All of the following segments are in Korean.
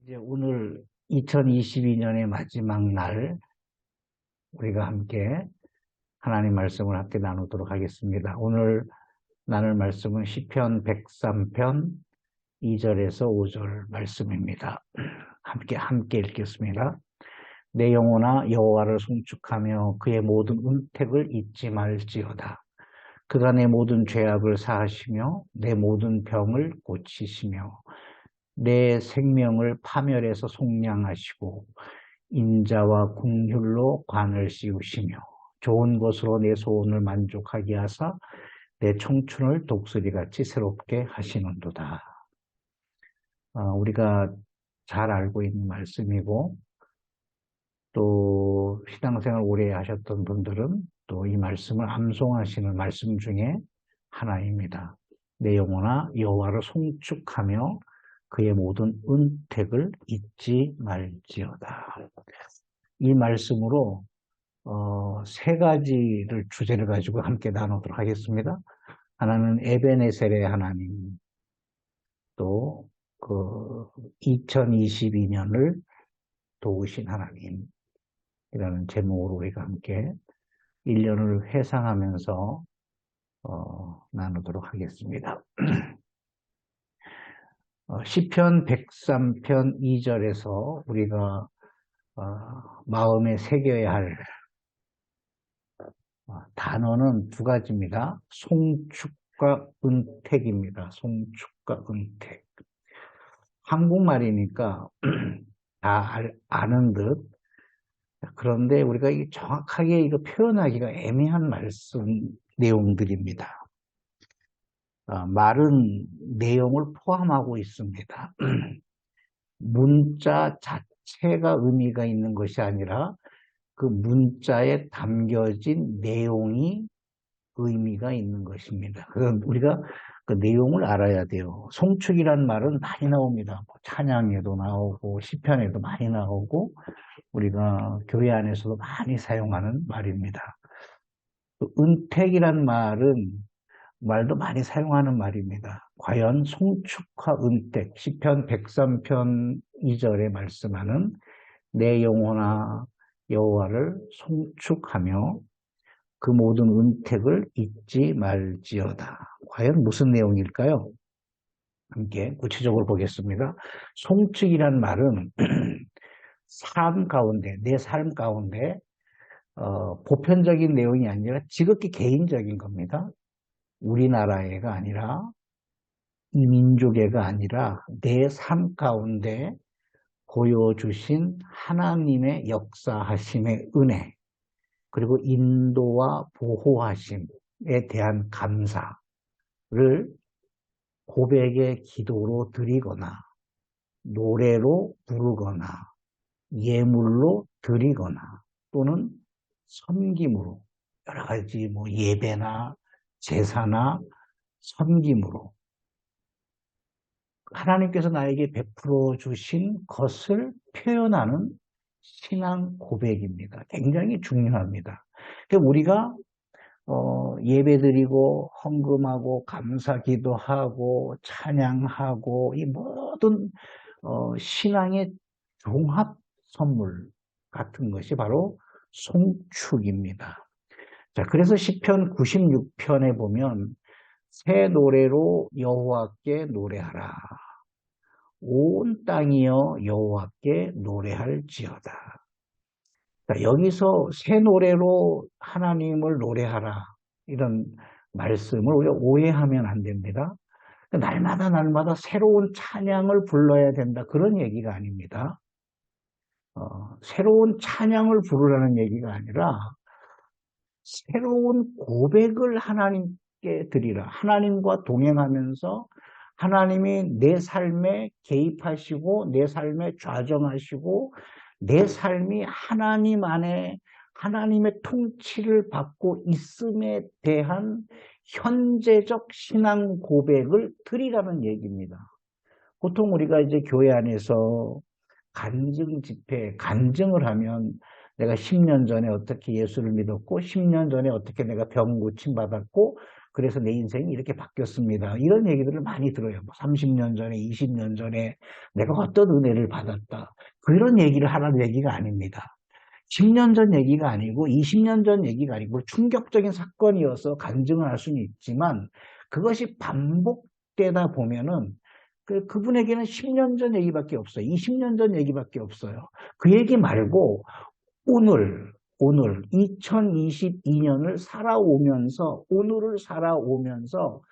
이제 오늘 2022년의 마지막 날 우리가 함께 하나님 말씀을 함께 나누도록 하겠습니다. 오늘 나눌 말씀은 시편 103편 2절에서 5절 말씀입니다. 함께 읽겠습니다. 내 영혼아 여호와를 송축하며 그의 모든 은택을 잊지 말지어다. 그가 내 모든 죄악을 사하시며 내 모든 병을 고치시며 내 생명을 파멸해서 속량하시고 인자와 긍휼로 관을 씌우시며 좋은 것으로 내 소원을 만족하게 하사 내 청춘을 독수리같이 새롭게 하시는도다. 우리가 잘 알고 있는 말씀이고 또 신앙생활 오래 하셨던 분들은 또 이 말씀을 암송하시는 말씀 중에 하나입니다. 내 영혼아 여호와를 송축하며 그의 모든 은택을 잊지 말지어다. 이 말씀으로 세 가지를 주제를 가지고 함께 나누도록 하겠습니다. 하나는 에베네셀의 하나님, 또 그 2022년을 도우신 하나님이라는 제목으로 우리가 함께 1년을 회상하면서 나누도록 하겠습니다. 시편 103편 2절에서 우리가 마음에 새겨야 할 단어는 두 가지입니다. 송축과 은택입니다. 송축과 은택. 한국말이니까 다 아는 듯. 그런데 우리가 정확하게 이거 표현하기가 애매한 말씀 내용들입니다. 말은 내용을 포함하고 있습니다. 문자 자체가 의미가 있는 것이 아니라 그 문자에 담겨진 내용이 의미가 있는 것입니다. 그럼 우리가 그 내용을 알아야 돼요. 송축이란 말은 많이 나옵니다. 찬양에도 나오고 시편에도 많이 나오고 우리가 교회 안에서도 많이 사용하는 말입니다. 은택이란 말도 많이 사용하는 말입니다. 과연 송축과 은택, 시편 103편 2절에 말씀하는 내 영혼아 여호와를 송축하며 그 모든 은택을 잊지 말지어다. 과연 무슨 내용일까요? 함께 구체적으로 보겠습니다. 송축이란 말은 내 삶 가운데 보편적인 내용이 아니라 지극히 개인적인 겁니다. 우리나라애가 아니라 이 민족애가 아니라 내 삶 가운데 보여주신 하나님의 역사하심의 은혜 그리고 인도와 보호하심에 대한 감사를 고백의 기도로 드리거나 노래로 부르거나 예물로 드리거나 또는 섬김으로 여러 가지 예배나 제사나 섬김으로 하나님께서 나에게 베풀어 주신 것을 표현하는 신앙 고백입니다. 굉장히 중요합니다. 그러니까 우리가 예배드리고 헌금하고 감사 기도하고 찬양하고 이 모든 신앙의 종합 선물 같은 것이 바로 송축입니다. 자, 그래서 시편 96편에 보면 새 노래로 여호와께 노래하라. 온 땅이여 여호와께 노래할지어다. 자, 여기서 새 노래로 하나님을 노래하라. 이런 말씀을 우리가 오해하면 안 됩니다. 날마다 새로운 찬양을 불러야 된다. 그런 얘기가 아닙니다. 새로운 찬양을 부르라는 얘기가 아니라 새로운 고백을 하나님께 드리라. 하나님과 동행하면서 하나님이 내 삶에 개입하시고 내 삶에 좌정하시고 내 삶이 하나님 안에 하나님의 통치를 받고 있음에 대한 현재적 신앙 고백을 드리라는 얘기입니다. 보통 우리가 이제 교회 안에서 간증 집회, 간증을 하면 내가 10년 전에 어떻게 예수를 믿었고 10년 전에 어떻게 내가 병 고침 받았고 그래서 내 인생이 이렇게 바뀌었습니다. 이런 얘기들을 많이 들어요. 뭐 30년 전에, 20년 전에 내가 어떤 은혜를 받았다. 그런 얘기를 하라는 얘기가 아닙니다. 10년 전 얘기가 아니고 20년 전 얘기가 아니고 충격적인 사건이어서 간증을 할 수는 있지만 그것이 반복되다 보면은 그분에게는 10년 전 얘기밖에 없어요. 20년 전 얘기밖에 없어요. 그 얘기 말고 오늘 2022년을 살아오면서 오늘을 살아오면서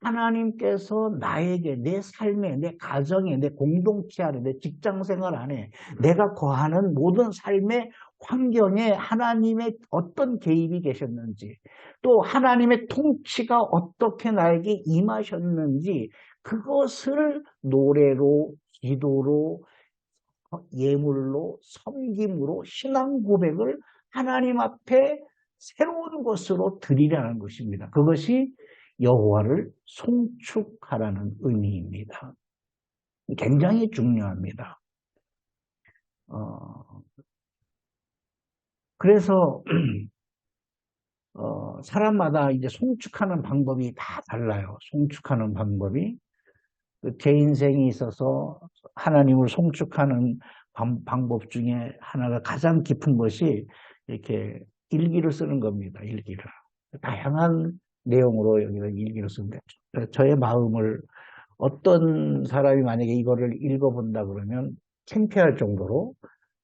하나님께서 나에게 내 삶에 내 가정에 내 공동체 안에 내 직장생활 안에 내가 거하는 모든 삶의 환경에 하나님의 어떤 개입이 계셨는지 또 하나님의 통치가 어떻게 나에게 임하셨는지 그것을 노래로 기도로 예물로 섬김으로 신앙 고백을 하나님 앞에 새로운 것으로 드리라는 것입니다. 그것이 여호와를 송축하라는 의미입니다. 굉장히 중요합니다. 그래서 사람마다 이제 송축하는 방법이 다 달라요. 송축하는 방법이 제 인생에 있어서 하나님을 송축하는 방법 중에 하나가 가장 깊은 것이 이렇게 일기를 쓰는 겁니다. 일기를. 다양한 내용으로 여기다 일기를 쓰는데 저의 마음을 어떤 사람이 만약에 이거를 읽어본다 그러면 창피할 정도로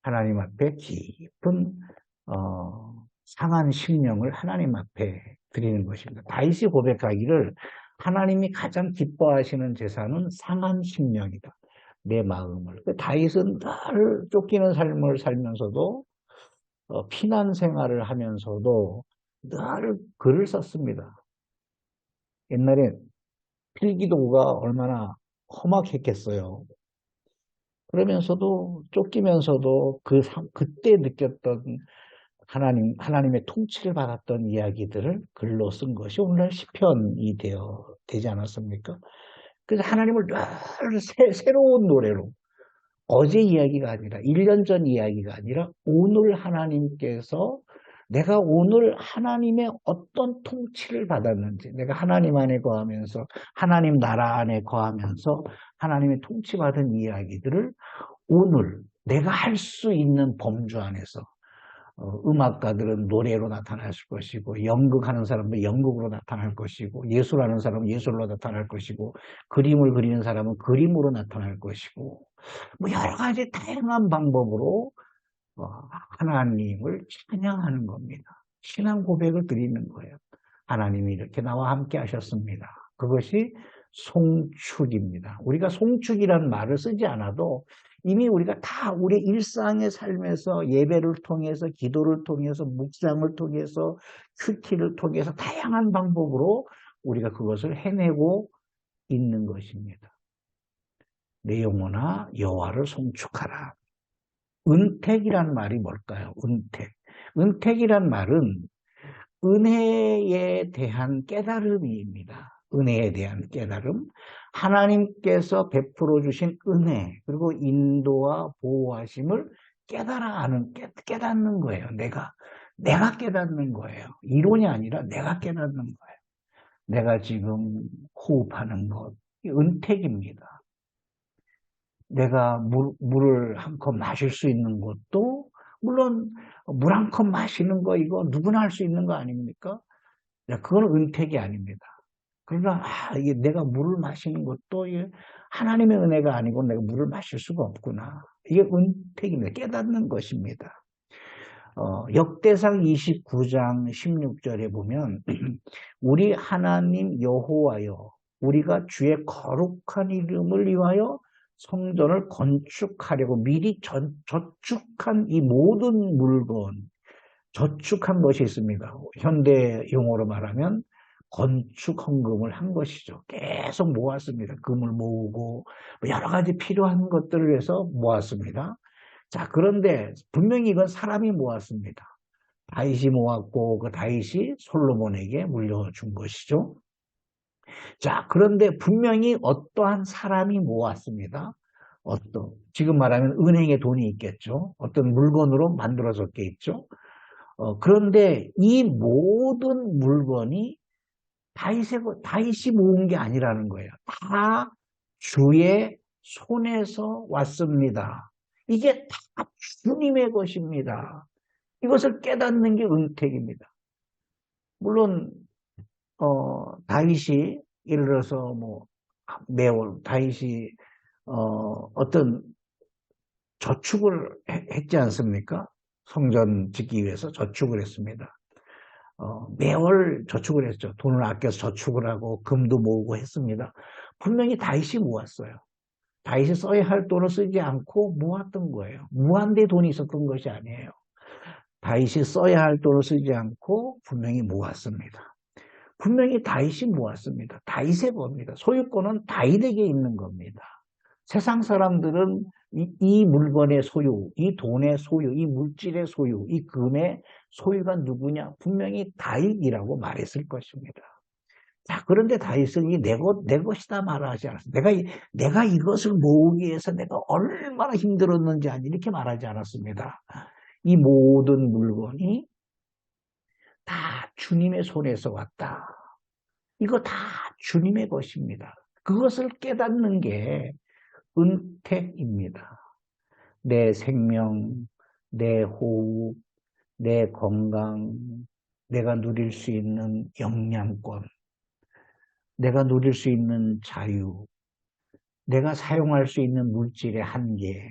하나님 앞에 깊은 상한 심령을 하나님 앞에 드리는 것입니다. 다윗이 고백하기를 하나님이 가장 기뻐하시는 제사는 상한 심령이다. 내 마음을. 다윗은 늘 쫓기는 삶을 살면서도 피난 생활을 하면서도 늘 글을 썼습니다. 옛날에 필기도구가 얼마나 험악했겠어요. 그러면서도 쫓기면서도 그때 느꼈던 하나님의 통치를 받았던 이야기들을 글로 쓴 것이 오늘날 시편이 되지 않았습니까? 그래서 하나님을 늘 새로운 노래로 어제 이야기가 아니라 1년 전 이야기가 아니라 오늘 하나님께서 내가 오늘 하나님의 어떤 통치를 받았는지 내가 하나님 안에 거하면서 하나님 나라 안에 거하면서 하나님의 통치받은 이야기들을 오늘 내가 할 수 있는 범주 안에서 음악가들은 노래로 나타날 것이고 연극하는 사람은 연극으로 나타날 것이고 예술하는 사람은 예술로 나타날 것이고 그림을 그리는 사람은 그림으로 나타날 것이고 뭐 여러 가지 다양한 방법으로 하나님을 찬양하는 겁니다. 신앙 고백을 드리는 거예요. 하나님이 이렇게 나와 함께 하셨습니다. 그것이 송축입니다. 우리가 송축이라는 말을 쓰지 않아도 이미 우리가 다 우리 일상의 삶에서 예배를 통해서 기도를 통해서 묵상을 통해서 큐티를 통해서 다양한 방법으로 우리가 그것을 해내고 있는 것입니다. 내 영혼아 여호와를 송축하라. 은택이란 말이 뭘까요? 은택. 은택이란 말은 은혜에 대한 깨달음입니다. 은혜에 대한 깨달음. 하나님께서 베풀어 주신 은혜 그리고 인도와 보호하심을 깨닫는 거예요. 내가 깨닫는 거예요. 이론이 아니라 내가 깨닫는 거예요. 내가 지금 호흡하는 것, 은택입니다. 내가 물을 한 컵 마실 수 있는 것도 물론 물 한 컵 마시는 거 이거 누구나 할 수 있는 거 아닙니까? 그건 은택이 아닙니다. 그러나 이게 내가 물을 마시는 것도 하나님의 은혜가 아니고 내가 물을 마실 수가 없구나. 이게 은택입니다. 깨닫는 것입니다. 역대상 29장 16절에 보면 우리 하나님 여호와여 우리가 주의 거룩한 이름을 위하여 성전을 건축하려고 미리 저축한 이 모든 물건 저축한 것이 있습니다. 현대 용어로 말하면 건축 헌금을 한 것이죠. 계속 모았습니다. 금을 모으고 여러 가지 필요한 것들을 위해서 모았습니다. 자, 그런데 분명히 이건 사람이 모았습니다. 다윗이 모았고 그 다윗이 솔로몬에게 물려준 것이죠. 자, 그런데 분명히 어떠한 사람이 모았습니다. 지금 말하면 은행에 돈이 있겠죠. 어떤 물건으로 만들어졌겠죠. 그런데 이 모든 물건이 다윗이 모은 게 아니라는 거예요. 다 주의 손에서 왔습니다. 이게 다 주님의 것입니다. 이것을 깨닫는 게 은택입니다. 물론 다윗이 예를 들어서 뭐 매월 다윗이 어떤 저축을 했지 않습니까? 성전 짓기 위해서 저축을 했습니다. 매월 저축을 했죠. 돈을 아껴서 저축을 하고 금도 모으고 했습니다. 분명히 다윗이 모았어요. 다윗이 써야 할 돈을 쓰지 않고 모았던 거예요. 무한대 돈이 있었던 것이 아니에요. 다윗이 써야 할 돈을 쓰지 않고 분명히 모았습니다. 분명히 다윗이 모았습니다. 다윗의 겁니다. 소유권은 다윗에게 있는 겁니다. 세상 사람들은 이 물건의 소유, 이 돈의 소유, 이 물질의 소유, 이 금의 소유가 누구냐? 분명히 다윗이라고 말했을 것입니다. 자, 그런데 다윗은 내 것이다 말하지 않았어요. 내가 이것을 모으기 위해서 내가 얼마나 힘들었는지 이렇게 말하지 않았습니다. 이 모든 물건이 다 주님의 손에서 왔다. 이거 다 주님의 것입니다. 그것을 깨닫는 게 은택입니다. 내 생명, 내 호흡, 내 건강, 내가 누릴 수 있는 영양권, 내가 누릴 수 있는 자유, 내가 사용할 수 있는 물질의 한계,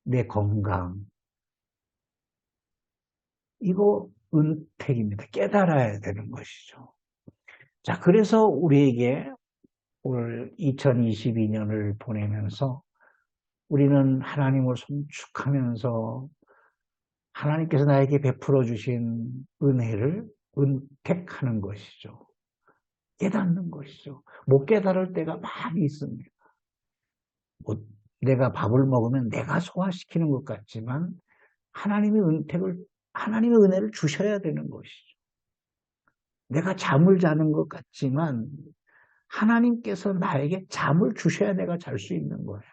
내 건강, 이거 은택입니다. 깨달아야 되는 것이죠. 자, 그래서 우리에게 올 2022년을 보내면서 우리는 하나님을 송축하면서 하나님께서 나에게 베풀어 주신 은혜를 은택하는 것이죠. 깨닫는 것이죠. 못 깨달을 때가 많이 있습니다. 내가 밥을 먹으면 내가 소화시키는 것 같지만 하나님의 은혜를 주셔야 되는 것이죠. 내가 잠을 자는 것 같지만 하나님께서 나에게 잠을 주셔야 내가 잘 수 있는 거예요.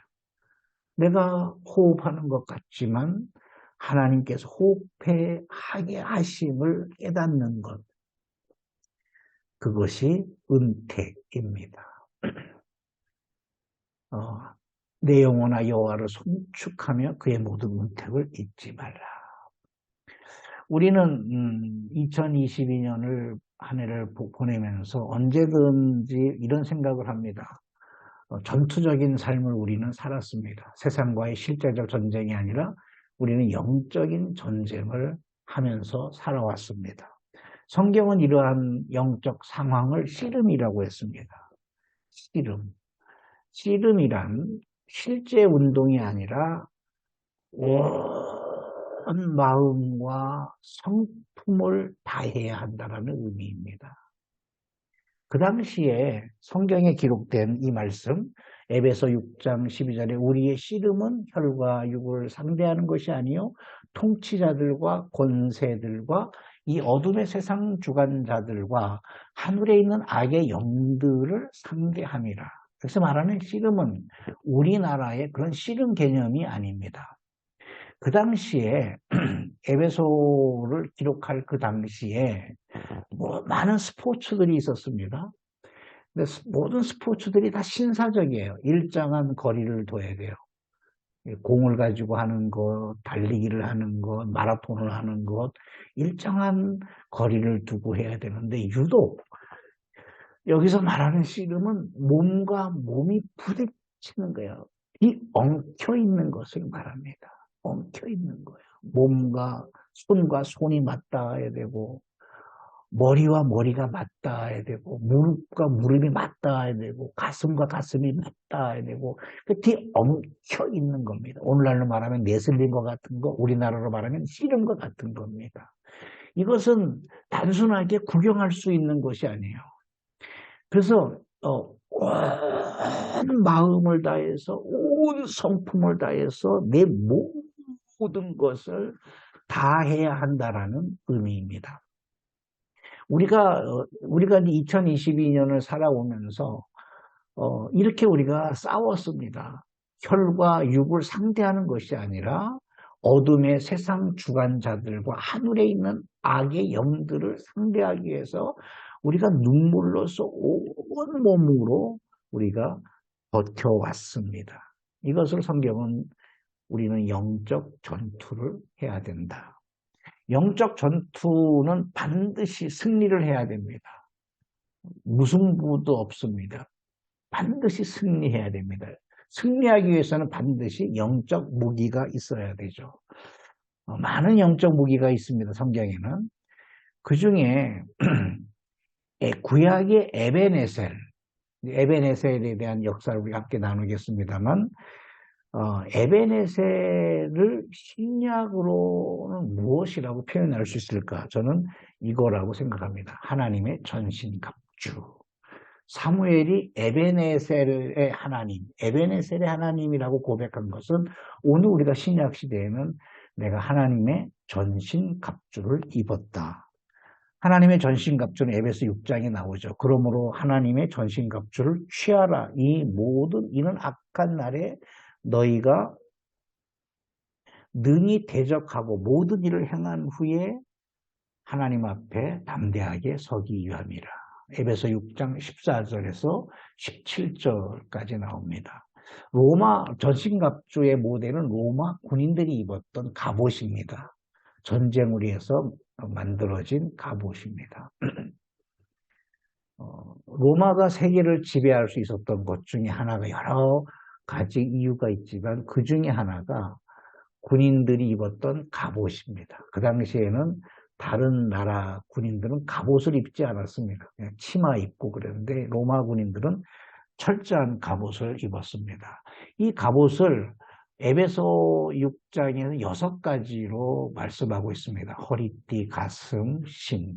내가 호흡하는 것 같지만 하나님께서 호흡하게 하심을 깨닫는 것. 그것이 은택입니다. 내 영혼아 여호와를 송축하며 그의 모든 은택을 잊지 말라. 우리는 2022년을 한 해를 보내면서 언제든지 이런 생각을 합니다. 전투적인 삶을 우리는 살았습니다. 세상과의 실제적 전쟁이 아니라 우리는 영적인 전쟁을 하면서 살아왔습니다. 성경은 이러한 영적 상황을 씨름이라고 했습니다. 씨름. 씨름이란 실제 운동이 아니라 온 마음과 성품을 다해야 한다는 의미입니다. 그 당시에 성경에 기록된 이 말씀, 에베소 6장 12절에 우리의 씨름은 혈과 육을 상대하는 것이 아니요 통치자들과 권세들과 이 어둠의 세상 주관자들과 하늘에 있는 악의 영들을 상대함이라. 그래서 말하는 씨름은 우리나라의 그런 씨름 개념이 아닙니다. 그 당시에 에베소를 기록할 그 당시에 많은 스포츠들이 있었습니다. 근데 모든 스포츠들이 다 신사적이에요. 일정한 거리를 둬야 돼요. 공을 가지고 하는 것, 달리기를 하는 것, 마라톤을 하는 것, 일정한 거리를 두고 해야 되는데 유독 여기서 말하는 씨름은 몸과 몸이 부딪히는 거예요. 이 엉켜 있는 것을 말합니다. 엉켜 있는 거예요. 몸과 손이 맞닿아야 되고 머리와 머리가 맞닿아야 되고 무릎과 무릎이 맞닿아야 되고 가슴과 가슴이 맞닿아야 되고 끝이 엉켜 있는 겁니다. 오늘날로 말하면 레슬링 것 같은 거, 우리나라로 말하면 씨름 것 같은 겁니다. 이것은 단순하게 구경할 수 있는 것이 아니에요. 그래서 온 마음을 다해서 온 성품을 다해서 내 모든 것을 다 해야 한다라는 의미입니다. 우리가 2022년을 살아오면서 이렇게 우리가 싸웠습니다. 혈과 육을 상대하는 것이 아니라 어둠의 세상 주관자들과 하늘에 있는 악의 영들을 상대하기 위해서 우리가 눈물로서 온 몸으로 우리가 버텨왔습니다. 이것을 성경은 우리는 영적 전투를 해야 된다. 영적 전투는 반드시 승리를 해야 됩니다. 무승부도 없습니다. 반드시 승리해야 됩니다. 승리하기 위해서는 반드시 영적 무기가 있어야 되죠. 많은 영적 무기가 있습니다. 성경에는. 그 중에 구약의 에베네셀에 대한 역사를 우리가 함께 나누겠습니다만 에베네셀을 신약으로는 무엇이라고 표현할 수 있을까? 저는 이거라고 생각합니다. 하나님의 전신갑주. 사무엘이 에베네셀의 하나님, 에베네셀의 하나님이라고 고백한 것은 오늘 우리가 신약 시대에는 내가 하나님의 전신갑주를 입었다. 하나님의 전신갑주는 에베소 6장에 나오죠. 그러므로 하나님의 전신갑주를 취하라. 이 모든 이는 악한 날에 너희가 능히 대적하고 모든 일을 행한 후에 하나님 앞에 담대하게 서기 위함이라. 에베소 6장 14절에서 17절까지 나옵니다. 로마 전신갑주의 모델은 로마 군인들이 입었던 갑옷입니다. 전쟁을 위해서 만들어진 갑옷입니다. 로마가 세계를 지배할 수 있었던 것 중에 하나가 여러 가지 이유가 있지만 그 중에 하나가 군인들이 입었던 갑옷입니다. 그 당시에는 다른 나라 군인들은 갑옷을 입지 않았습니다. 그냥 치마 입고 그랬는데 로마 군인들은 철저한 갑옷을 입었습니다. 이 갑옷을 에베소 6장에는 6가지로 말씀하고 있습니다. 허리띠, 가슴, 심.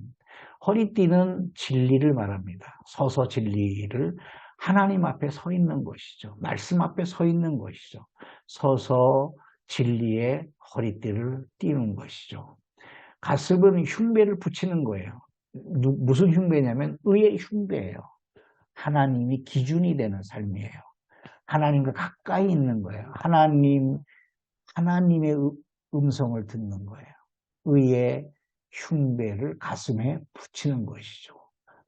허리띠는 진리를 말합니다. 서서 진리를 하나님 앞에 서 있는 것이죠. 말씀 앞에 서 있는 것이죠. 서서 진리의 허리띠를 띠는 것이죠. 가슴은 흉배를 붙이는 거예요. 무슨 흉배냐면 의의 흉배예요. 하나님이 기준이 되는 삶이에요. 하나님과 가까이 있는 거예요. 하나님의 음성을 듣는 거예요. 의의 흉배를 가슴에 붙이는 것이죠.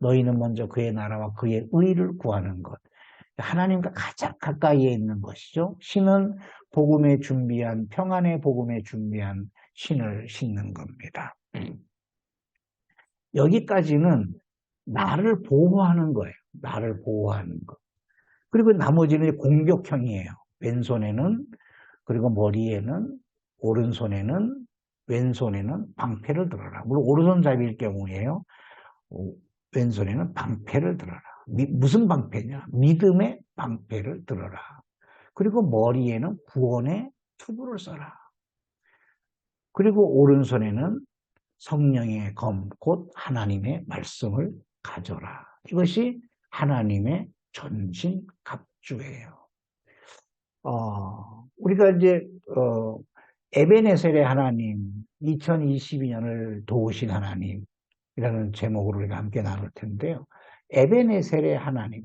너희는 먼저 그의 나라와 그의 의를 구하는 것. 하나님과 가장 가까이에 있는 것이죠. 신은 복음에 준비한, 평안의 복음에 준비한 신을 신는 겁니다. 여기까지는 나를 보호하는 거예요. 나를 보호하는 것. 그리고 나머지는 공격형이에요. 왼손에는, 그리고 머리에는, 오른손에는, 왼손에는 방패를 들어라. 물론 오른손잡이일 경우에요. 왼손에는 방패를 들어라. 무슨 방패냐? 믿음의 방패를 들어라. 그리고 머리에는 구원의 투구를 써라. 그리고 오른손에는 성령의 검, 곧 하나님의 말씀을 가져라. 이것이 하나님의 전신갑주예요. 우리가 이제 에베네셀의 하나님, 2022년을 도우신 하나님이라는 제목으로 우리가 함께 나눌 텐데요. 에베네셀의 하나님,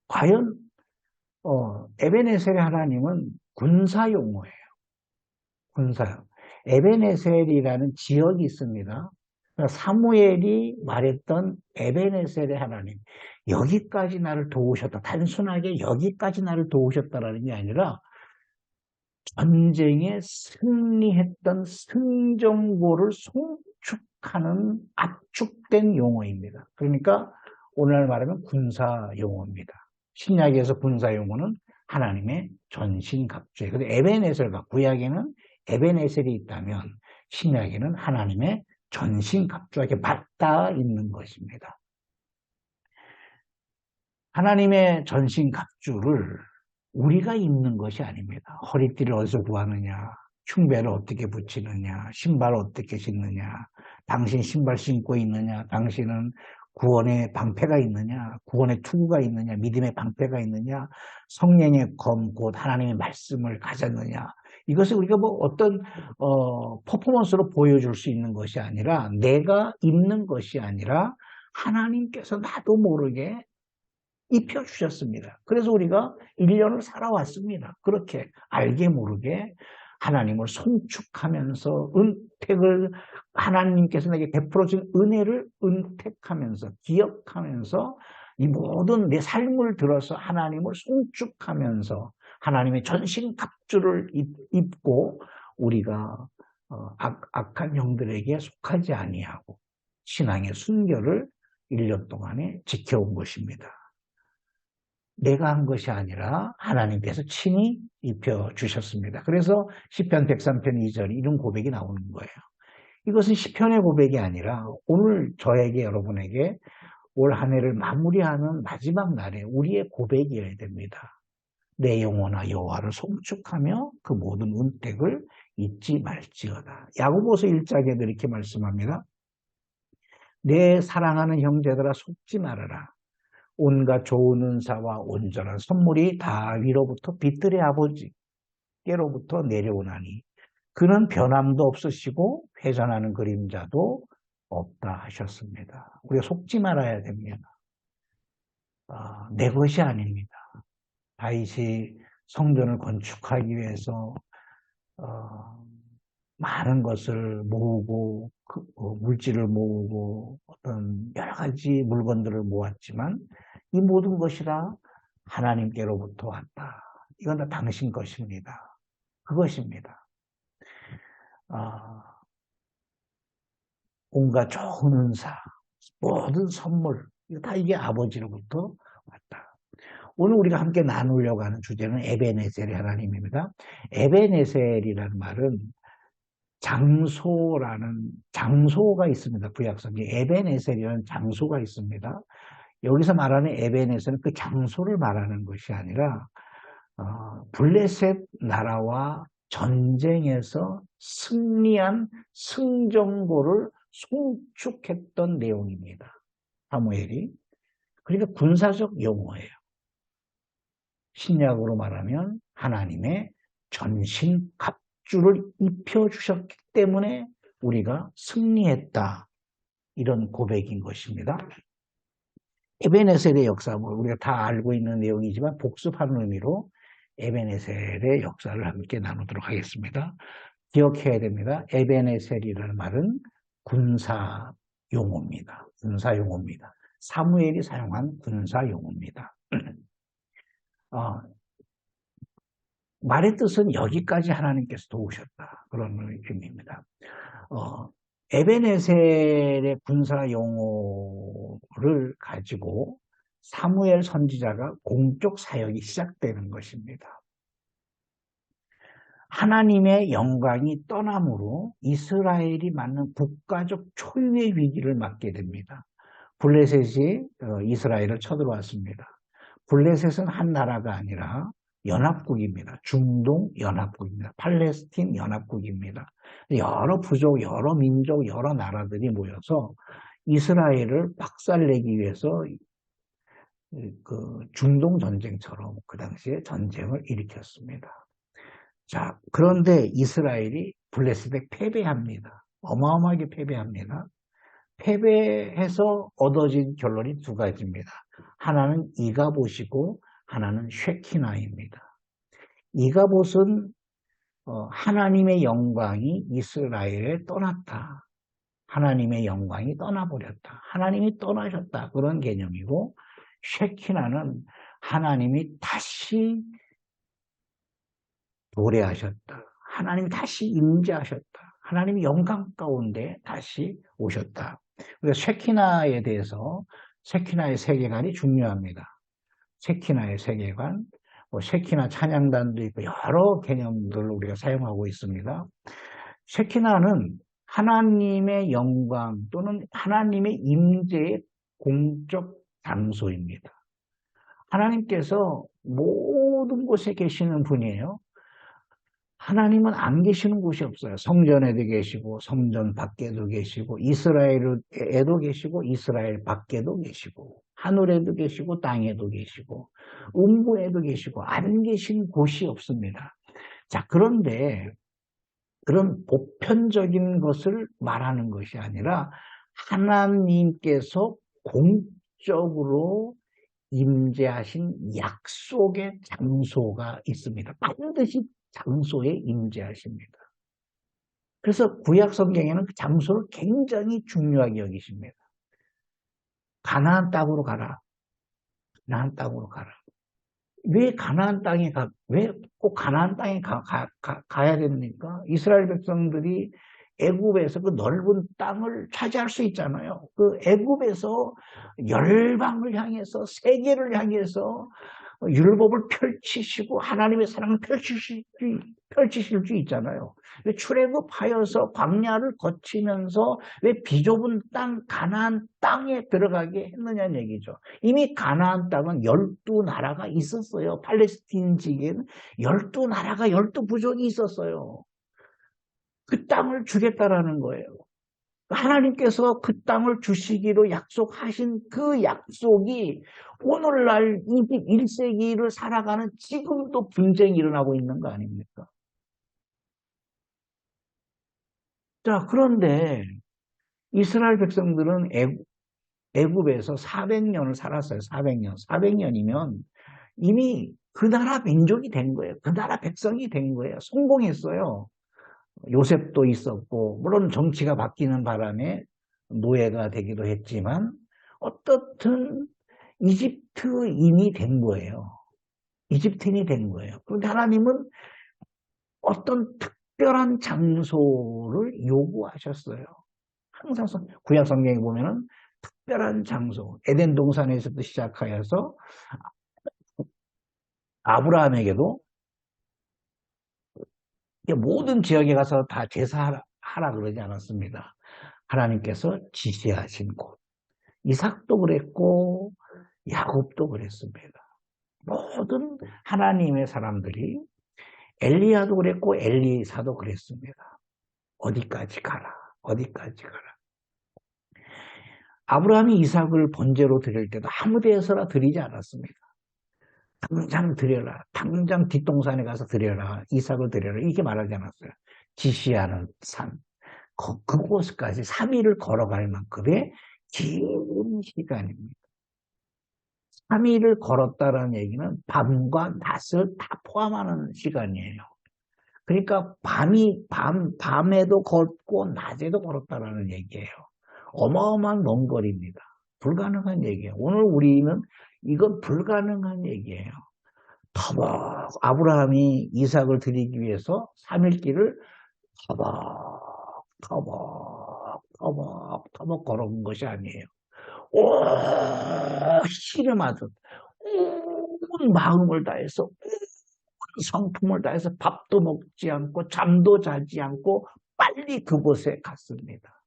과연 에베네셀의 하나님은 군사 용어예요. 군사. 에베네셀이라는 지역이 있습니다. 사무엘이 말했던 에베네셀의 하나님, 여기까지 나를 도우셨다. 단순하게 여기까지 나를 도우셨다라는 게 아니라 전쟁에 승리했던 승전고를 송축하는 압축된 용어입니다. 그러니까 오늘날 말하면 군사 용어입니다. 신약에서 군사 용어는 하나님의 전신갑주예요. 근데 에베네셀과 구약에는 에베네셀이 있다면 신약에는 하나님의 전신갑주에게 맞닿아 있는 것입니다. 하나님의 전신갑주를 우리가 입는 것이 아닙니다. 허리띠를 어디서 구하느냐, 흉배를 어떻게 붙이느냐, 신발을 어떻게 신느냐, 당신 신발 신고 있느냐, 당신은 구원의 방패가 있느냐, 구원의 투구가 있느냐, 믿음의 방패가 있느냐, 성령의 검, 곧 하나님의 말씀을 가졌느냐. 이것을 우리가 뭐 어떤 퍼포먼스로 보여줄 수 있는 것이 아니라, 내가 입는 것이 아니라 하나님께서 나도 모르게 입혀주셨습니다. 그래서 우리가 1년을 살아왔습니다. 그렇게 알게 모르게 하나님을 송축하면서 은택을 하나님께서 내게 베풀어준 은혜를 은택하면서 기억하면서 이 모든 내 삶을 들어서 하나님을 송축하면서 하나님의 전신갑주를 입고 우리가 악한 영들에게 속하지 아니하고 신앙의 순결을 1년 동안에 지켜온 것입니다. 내가 한 것이 아니라 하나님께서 친히 입혀주셨습니다. 그래서 시편 103편 2절 이런 고백이 나오는 거예요. 이것은 시편의 고백이 아니라 오늘 저에게 여러분에게 올 한 해를 마무리하는 마지막 날에 우리의 고백이어야 됩니다. 내 영혼아 여호와를 송축하며 그 모든 은택을 잊지 말지어다. 야고보서 1장에도 이렇게 말씀합니다. 내 사랑하는 형제들아 속지 말아라. 온갖 좋은 은사와 온전한 선물이 다 위로부터 빛들의 아버지께로부터 내려오나니 그는 변함도 없으시고 회전하는 그림자도 없다 하셨습니다. 우리가 속지 말아야 됩니다. 내 것이 아닙니다. 다윗이 성전을 건축하기 위해서 많은 것을 모으고 물질을 모으고 어떤 여러 가지 물건들을 모았지만 이 모든 것이 다 하나님께로부터 왔다. 이건 다 당신 것입니다. 그것입니다. 온갖 좋은 은사, 모든 선물, 이게 아버지로부터 왔다. 오늘 우리가 함께 나누려고 하는 주제는 에베네셀의 하나님입니다. 에베네셀이라는 말은 장소가 있습니다. 구약성경에 에베네셀이라는 장소가 있습니다. 여기서 말하는 에베네셀은 그 장소를 말하는 것이 아니라 블레셋 나라와 전쟁에서 승리한 승전고를 송축했던 내용입니다. 사무엘이. 그러니까 군사적 용어예요. 신약으로 말하면 하나님의 전신 갑주를 입혀주셨기 때문에 우리가 승리했다. 이런 고백인 것입니다. 에베네셀의 역사, 우리가 다 알고 있는 내용이지만 복습하는 의미로 에베네셀의 역사를 함께 나누도록 하겠습니다. 기억해야 됩니다. 에베네셀이라는 말은 군사 용어입니다. 군사 용어입니다. 사무엘이 사용한 군사 용어입니다. 말의 뜻은 여기까지 하나님께서 도우셨다. 그런 의미입니다. 에베네셀의 군사 용어를 가지고 사무엘 선지자가 공적 사역이 시작되는 것입니다. 하나님의 영광이 떠남으로 이스라엘이 맞는 국가적 초유의 위기를 맞게 됩니다. 블레셋이 이스라엘을 쳐들어왔습니다. 블레셋은 한 나라가 아니라 연합국입니다. 중동 연합국입니다. 팔레스틴 연합국입니다. 여러 부족, 여러 민족, 여러 나라들이 모여서 이스라엘을 박살내기 위해서 그 중동 전쟁처럼 그 당시에 전쟁을 일으켰습니다. 자, 그런데 이스라엘이 블레셋에 패배합니다. 어마어마하게 패배합니다. 패배해서 얻어진 결론이 두 가지입니다. 하나는 이가봇이고 하나는 쉐키나입니다. 이가봇은 하나님의 영광이 이스라엘에 떠났다. 하나님의 영광이 떠나버렸다. 하나님이 떠나셨다. 그런 개념이고 쉐키나는 하나님이 다시 도래하셨다. 하나님이 다시 임재하셨다. 하나님이 영광 가운데 다시 오셨다. 그래서 쉐키나에 대해서 쉐키나의 세계관이 중요합니다. 쉐키나의 세계관, 쉐키나 찬양단도 있고 여러 개념들을 우리가 사용하고 있습니다. 쉐키나는 하나님의 영광 또는 하나님의 임재의 공적 장소입니다. 하나님께서 모든 곳에 계시는 분이에요. 하나님은 안 계시는 곳이 없어요. 성전에도 계시고 성전 밖에도 계시고 이스라엘에도 계시고 이스라엘 밖에도 계시고 하늘에도 계시고 땅에도 계시고 음부에도 계시고 안 계신 곳이 없습니다. 자, 그런데 그런 보편적인 것을 말하는 것이 아니라 하나님께서 공적으로 임재하신 약속의 장소가 있습니다. 반드시 장소에 임재하십니다. 그래서 구약 성경에는 그 장소를 굉장히 중요하게 여기십니다. 가나안 땅으로 가라. 가나안 땅으로 가라. 왜 가나안 땅에 왜 꼭 가나안 땅에 가야 됩니까? 이스라엘 백성들이 애굽에서 그 넓은 땅을 차지할 수 있잖아요. 그 애굽에서 열방을 향해서 세계를 향해서 율법을 펼치시고 하나님의 사랑을 펼치실 수 있잖아요. 왜 출애굽하여서 광야를 거치면서 왜 비좁은 땅 가나안 땅에 들어가게 했느냐는 얘기죠. 이미 가나안 땅은 12나라가 있었어요. 팔레스틴 지기에는 12나라가 12부족이 있었어요. 그 땅을 주겠다라는 거예요. 하나님께서 그 땅을 주시기로 약속하신 그 약속이 오늘날 21세기를 살아가는 지금도 분쟁이 일어나고 있는 거 아닙니까? 자, 그런데 이스라엘 백성들은 애굽에서 400년을 살았어요. 400년. 400년이면 이미 그 나라 민족이 된 거예요. 그 나라 백성이 된 거예요. 성공했어요. 요셉도 있었고, 물론 정치가 바뀌는 바람에 노예가 되기도 했지만, 어떻든 이집트인이 된 거예요. 이집트인이 된 거예요. 그런데 하나님은 어떤 특별한 장소를 요구하셨어요. 항상 구약 성경에 보면은 특별한 장소, 에덴 동산에서부터 시작하여서 아브라함에게도 모든 지역에 가서 다 제사하라 그러지 않았습니다. 하나님께서 지시하신 곳. 이삭도 그랬고 야곱도 그랬습니다. 모든 하나님의 사람들이 엘리야도 그랬고 엘리사도 그랬습니다. 어디까지 가라. 어디까지 가라. 아브라함이 이삭을 번제로 드릴 때도 아무 데에서나 드리지 않았습니다. 당장 드려라. 당장 뒷동산에 가서 드려라. 이삭을 드려라. 이렇게 말하지 않았어요. 지시하는 산. 그곳까지 3일을 걸어갈 만큼의 긴 시간입니다. 3일을 걸었다는 얘기는 밤과 낮을 다 포함하는 시간이에요. 그러니까 밤에도 걷고 낮에도 걸었다는 얘기예요. 어마어마한 먼 거리입니다. 불가능한 얘기예요. 오늘 우리는 이건 불가능한 얘기예요. 터벅 아브라함이 이삭을 드리기 위해서 3일 길을 터벅 걸어온 것이 아니에요. 오, 씨름하듯 온 마음을 다해서 온 성품을 다해서 밥도 먹지 않고 잠도 자지 않고 빨리 그곳에 갔습니다.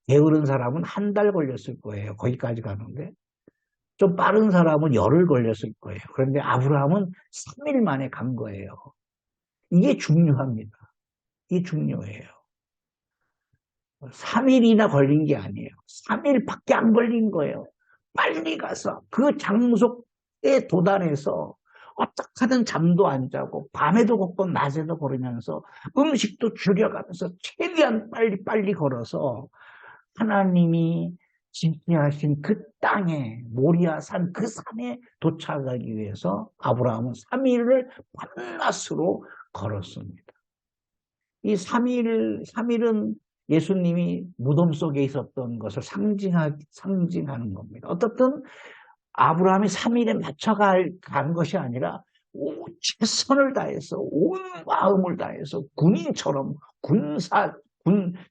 게으른 사람은 한 달 걸렸을 거예요. 거기까지 가는데. 좀 빠른 사람은 열흘 걸렸을 거예요. 그런데 아브라함은 3일 만에 간 거예요. 이게 중요합니다. 이게 중요해요. 3일이나 걸린 게 아니에요. 3일밖에 안 걸린 거예요. 빨리 가서 그 장소에 도달해서 어떻게든 잠도 안 자고 밤에도 걷고 낮에도 걸으면서 음식도 줄여가면서 최대한 빨리 걸어서 하나님이 지시하신 그 땅에 모리아산 그 산에 도착하기 위해서 아브라함은 3일을 밤낮으로 걸었습니다. 이 3일은 예수님이 무덤 속에 있었던 것을 상징하는 겁니다. 어떻든 아브라함이 3일에 간 것이 아니라 최선을 다해서 온 마음을 다해서 군인처럼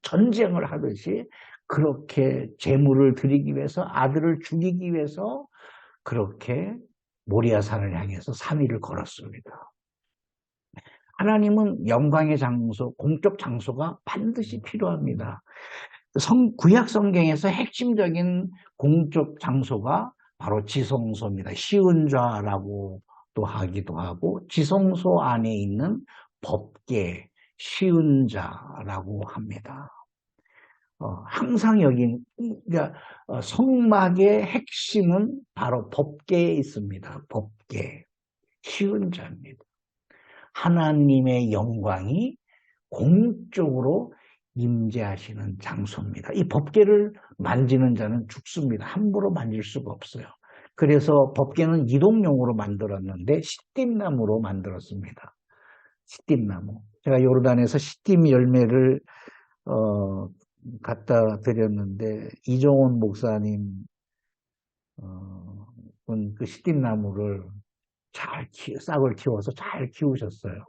전쟁을 하듯이 그렇게 제물을 드리기 위해서 아들을 죽이기 위해서 그렇게 모리아산을 향해서 3일을 걸었습니다. 하나님은 영광의 장소, 공적 장소가 반드시 필요합니다. 구약 성경에서 핵심적인 공적 장소가 바로 지성소입니다. 시은좌라고도 하기도 하고 지성소 안에 있는 법궤, 시은자라고 합니다. 항상 그러니까 성막의 핵심은 바로 법궤에 있습니다. 법궤, 시은자입니다. 하나님의 영광이 공적으로 임재하시는 장소입니다. 이 법궤를 만지는 자는 죽습니다. 함부로 만질 수가 없어요. 그래서 법궤는 이동용으로 만들었는데 시띠나무로 만들었습니다. 시띠나무. 제가 요르단에서 시띠 열매를 어, 갖다 드렸는데 이종원 목사님 그 시띠나무를 싹을 키워서 잘 키우셨어요.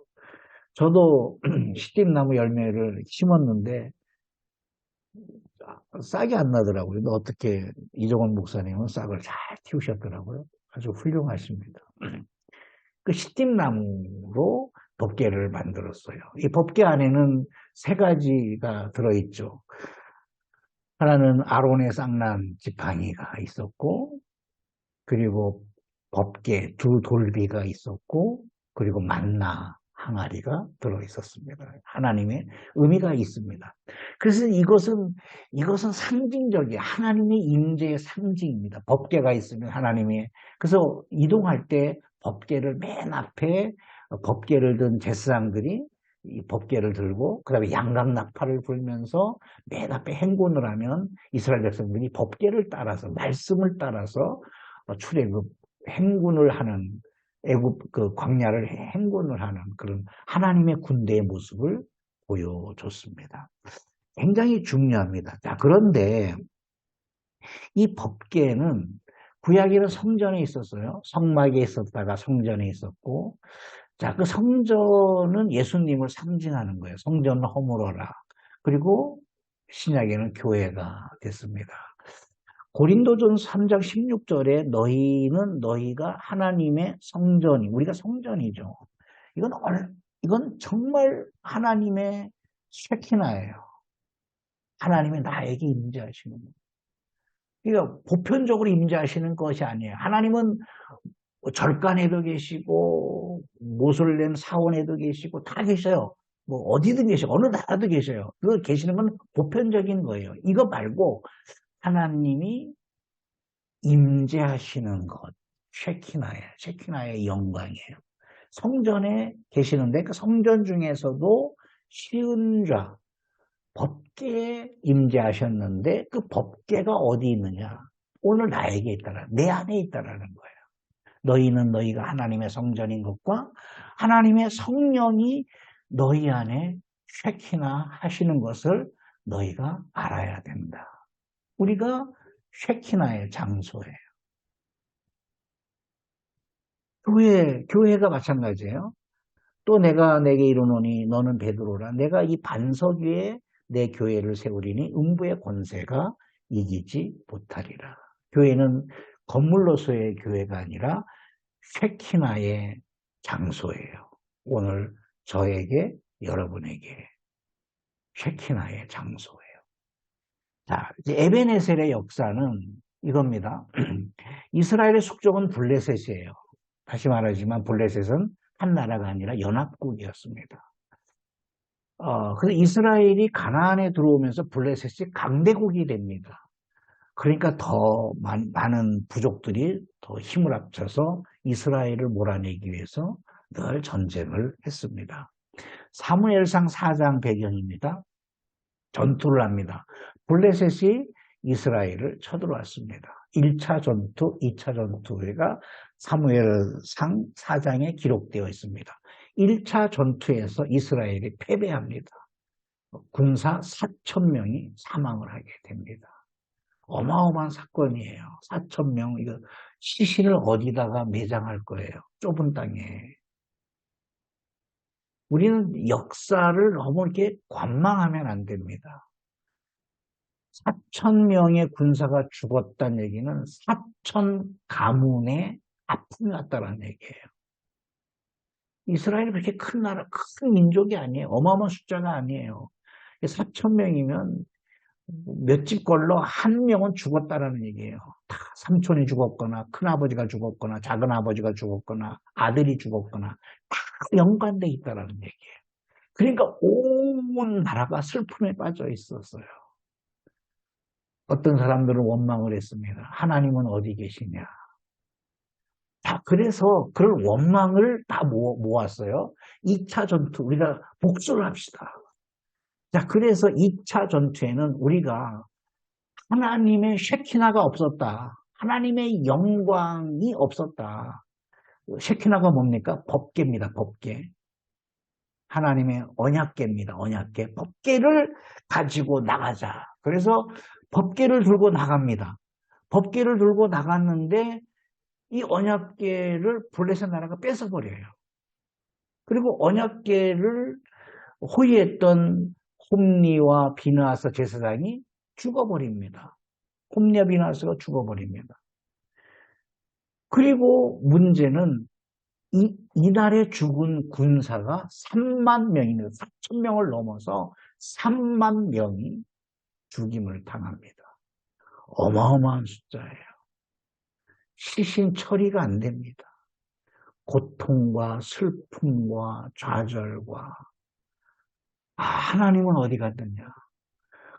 저도 시띠나무 열매를 심었는데 싹이 안 나더라고요. 근데 어떻게 이종원 목사님은 싹을 잘 키우셨더라고요. 아주 훌륭하십니다. 그 시띠나무로 법궤를 만들었어요. 이 법궤 안에는 세 가지가 들어있죠. 하나는 아론의 쌍난 지팡이가 있었고, 그리고 법궤 두 돌비가 있었고, 그리고 만나 항아리가 들어 있었습니다. 하나님의 의미가 있습니다. 그래서 이것은 상징적이에요. 하나님의 임재의 상징입니다. 법궤가 있으면 하나님의, 그래서 이동할 때 법궤를 맨 앞에 법궤를 든 제사장들이 이 법궤를 들고 그다음에 양각나팔을 불면서 맨 앞에 행군을 하면 이스라엘 백성들이 법궤를 따라서 말씀을 따라서 출애굽 행군을 하는 애굽 그 광야를 행군을 하는 그런 하나님의 군대의 모습을 보여줬습니다. 굉장히 중요합니다. 자, 그런데 이 법궤는 구약에는 성전에 있었어요. 성막에 있었다가 성전에 있었고, 자, 그 성전은 예수님을 상징하는 거예요. 성전을 허물어라. 그리고 신약에는 교회가 됐습니다. 고린도전서 3장 16절에 너희가 하나님의 성전이, 우리가 성전이죠. 이건 정말 하나님의 쉐키나예요. 하나님의 나에게 임재하시는 거예요. 그러니까 보편적으로 임재하시는 것이 아니에요. 하나님은 절간에도 계시고 모슬렘 사원에도 계시고 다 계셔요. 뭐 어디든 계시고 어느 나라도 계셔요. 그 계시는 건 보편적인 거예요. 이거 말고 하나님이 임재하시는 것, 쉐키나의 영광이에요. 성전에 계시는데 그 성전 중에서도 쉬운 자, 법궤에 임재하셨는데 그 법궤가 어디 있느냐? 오늘 나에게 있다라, 내 안에 있다라는 거예요. 너희는 너희가 하나님의 성전인 것과 하나님의 성령이 너희 안에 쉐키나 하시는 것을 너희가 알아야 된다. 우리가 쉐키나의 장소예요. 교회가 마찬가지예요. 또 내가 내게 이르노니 너는 베드로라. 내가 이 반석 위에 내 교회를 세우리니 음부의 권세가 이기지 못하리라. 교회는 건물로서의 교회가 아니라 쉐키나의 장소예요. 오늘 저에게, 여러분에게 쉐키나의 장소예요. 자, 이제 에베네셀의 역사는 이겁니다. 이스라엘의 숙적은 블레셋이에요. 다시 말하지만 블레셋은 한 나라가 아니라 연합국이었습니다. 그래서 이스라엘이 가나안에 들어오면서 블레셋이 강대국이 됩니다. 그러니까 더 많은 부족들이 더 힘을 합쳐서 이스라엘을 몰아내기 위해서 늘 전쟁을 했습니다. 사무엘상 4장 배경입니다. 전투를 합니다. 블레셋이 이스라엘을 쳐들어왔습니다. 1차 전투, 2차 전투가 사무엘상 4장에 기록되어 있습니다. 1차 전투에서 이스라엘이 패배합니다. 군사 4,000명이 사망을 하게 됩니다. 어마어마한 사건이에요. 4,000명, 이거 시신을 어디다가 매장할 거예요. 좁은 땅에. 우리는 역사를 너무 이렇게 관망하면 안 됩니다. 4,000명의 군사가 죽었다는 얘기는 4,000 가문의 아픔이 왔다는 얘기예요. 이스라엘이 그렇게 큰 나라, 큰 민족이 아니에요. 어마어마한 숫자가 아니에요. 4,000명이면 몇 집 걸러 한 명은 죽었다라는 얘기예요. 다 삼촌이 죽었거나 큰아버지가 죽었거나 작은아버지가 죽었거나 아들이 죽었거나 다 연관돼 있다라는 얘기예요. 그러니까 온 나라가 슬픔에 빠져 있었어요. 어떤 사람들은 원망을 했습니다. 하나님은 어디 계시냐. 자, 그래서 그런 원망을 다 모았어요. 2차 전투, 우리가 복수를 합시다. 자, 그래서 2차 전투에는 우리가 하나님의 쉐키나가 없었다. 하나님의 영광이 없었다. 쉐키나가 뭡니까? 법궤입니다. 법궤. 하나님의 언약궤입니다. 언약궤. 법궤를 가지고 나가자. 그래서 법궤를 들고 나갑니다. 법궤를 들고 나갔는데 이 언약궤를 블레셋 나라가 뺏어버려요. 그리고 언약궤를 호위했던 홈리와 비느하스 제사장이 죽어버립니다. 홈리와 비느하스가 죽어버립니다. 그리고 문제는 이날에 죽은 군사가 3만 명입니다. 4천 명을 넘어서 3만 명이 죽임을 당합니다. 어마어마한 숫자예요. 시신 처리가 안 됩니다. 고통과 슬픔과 좌절과 하나님은 어디 갔느냐.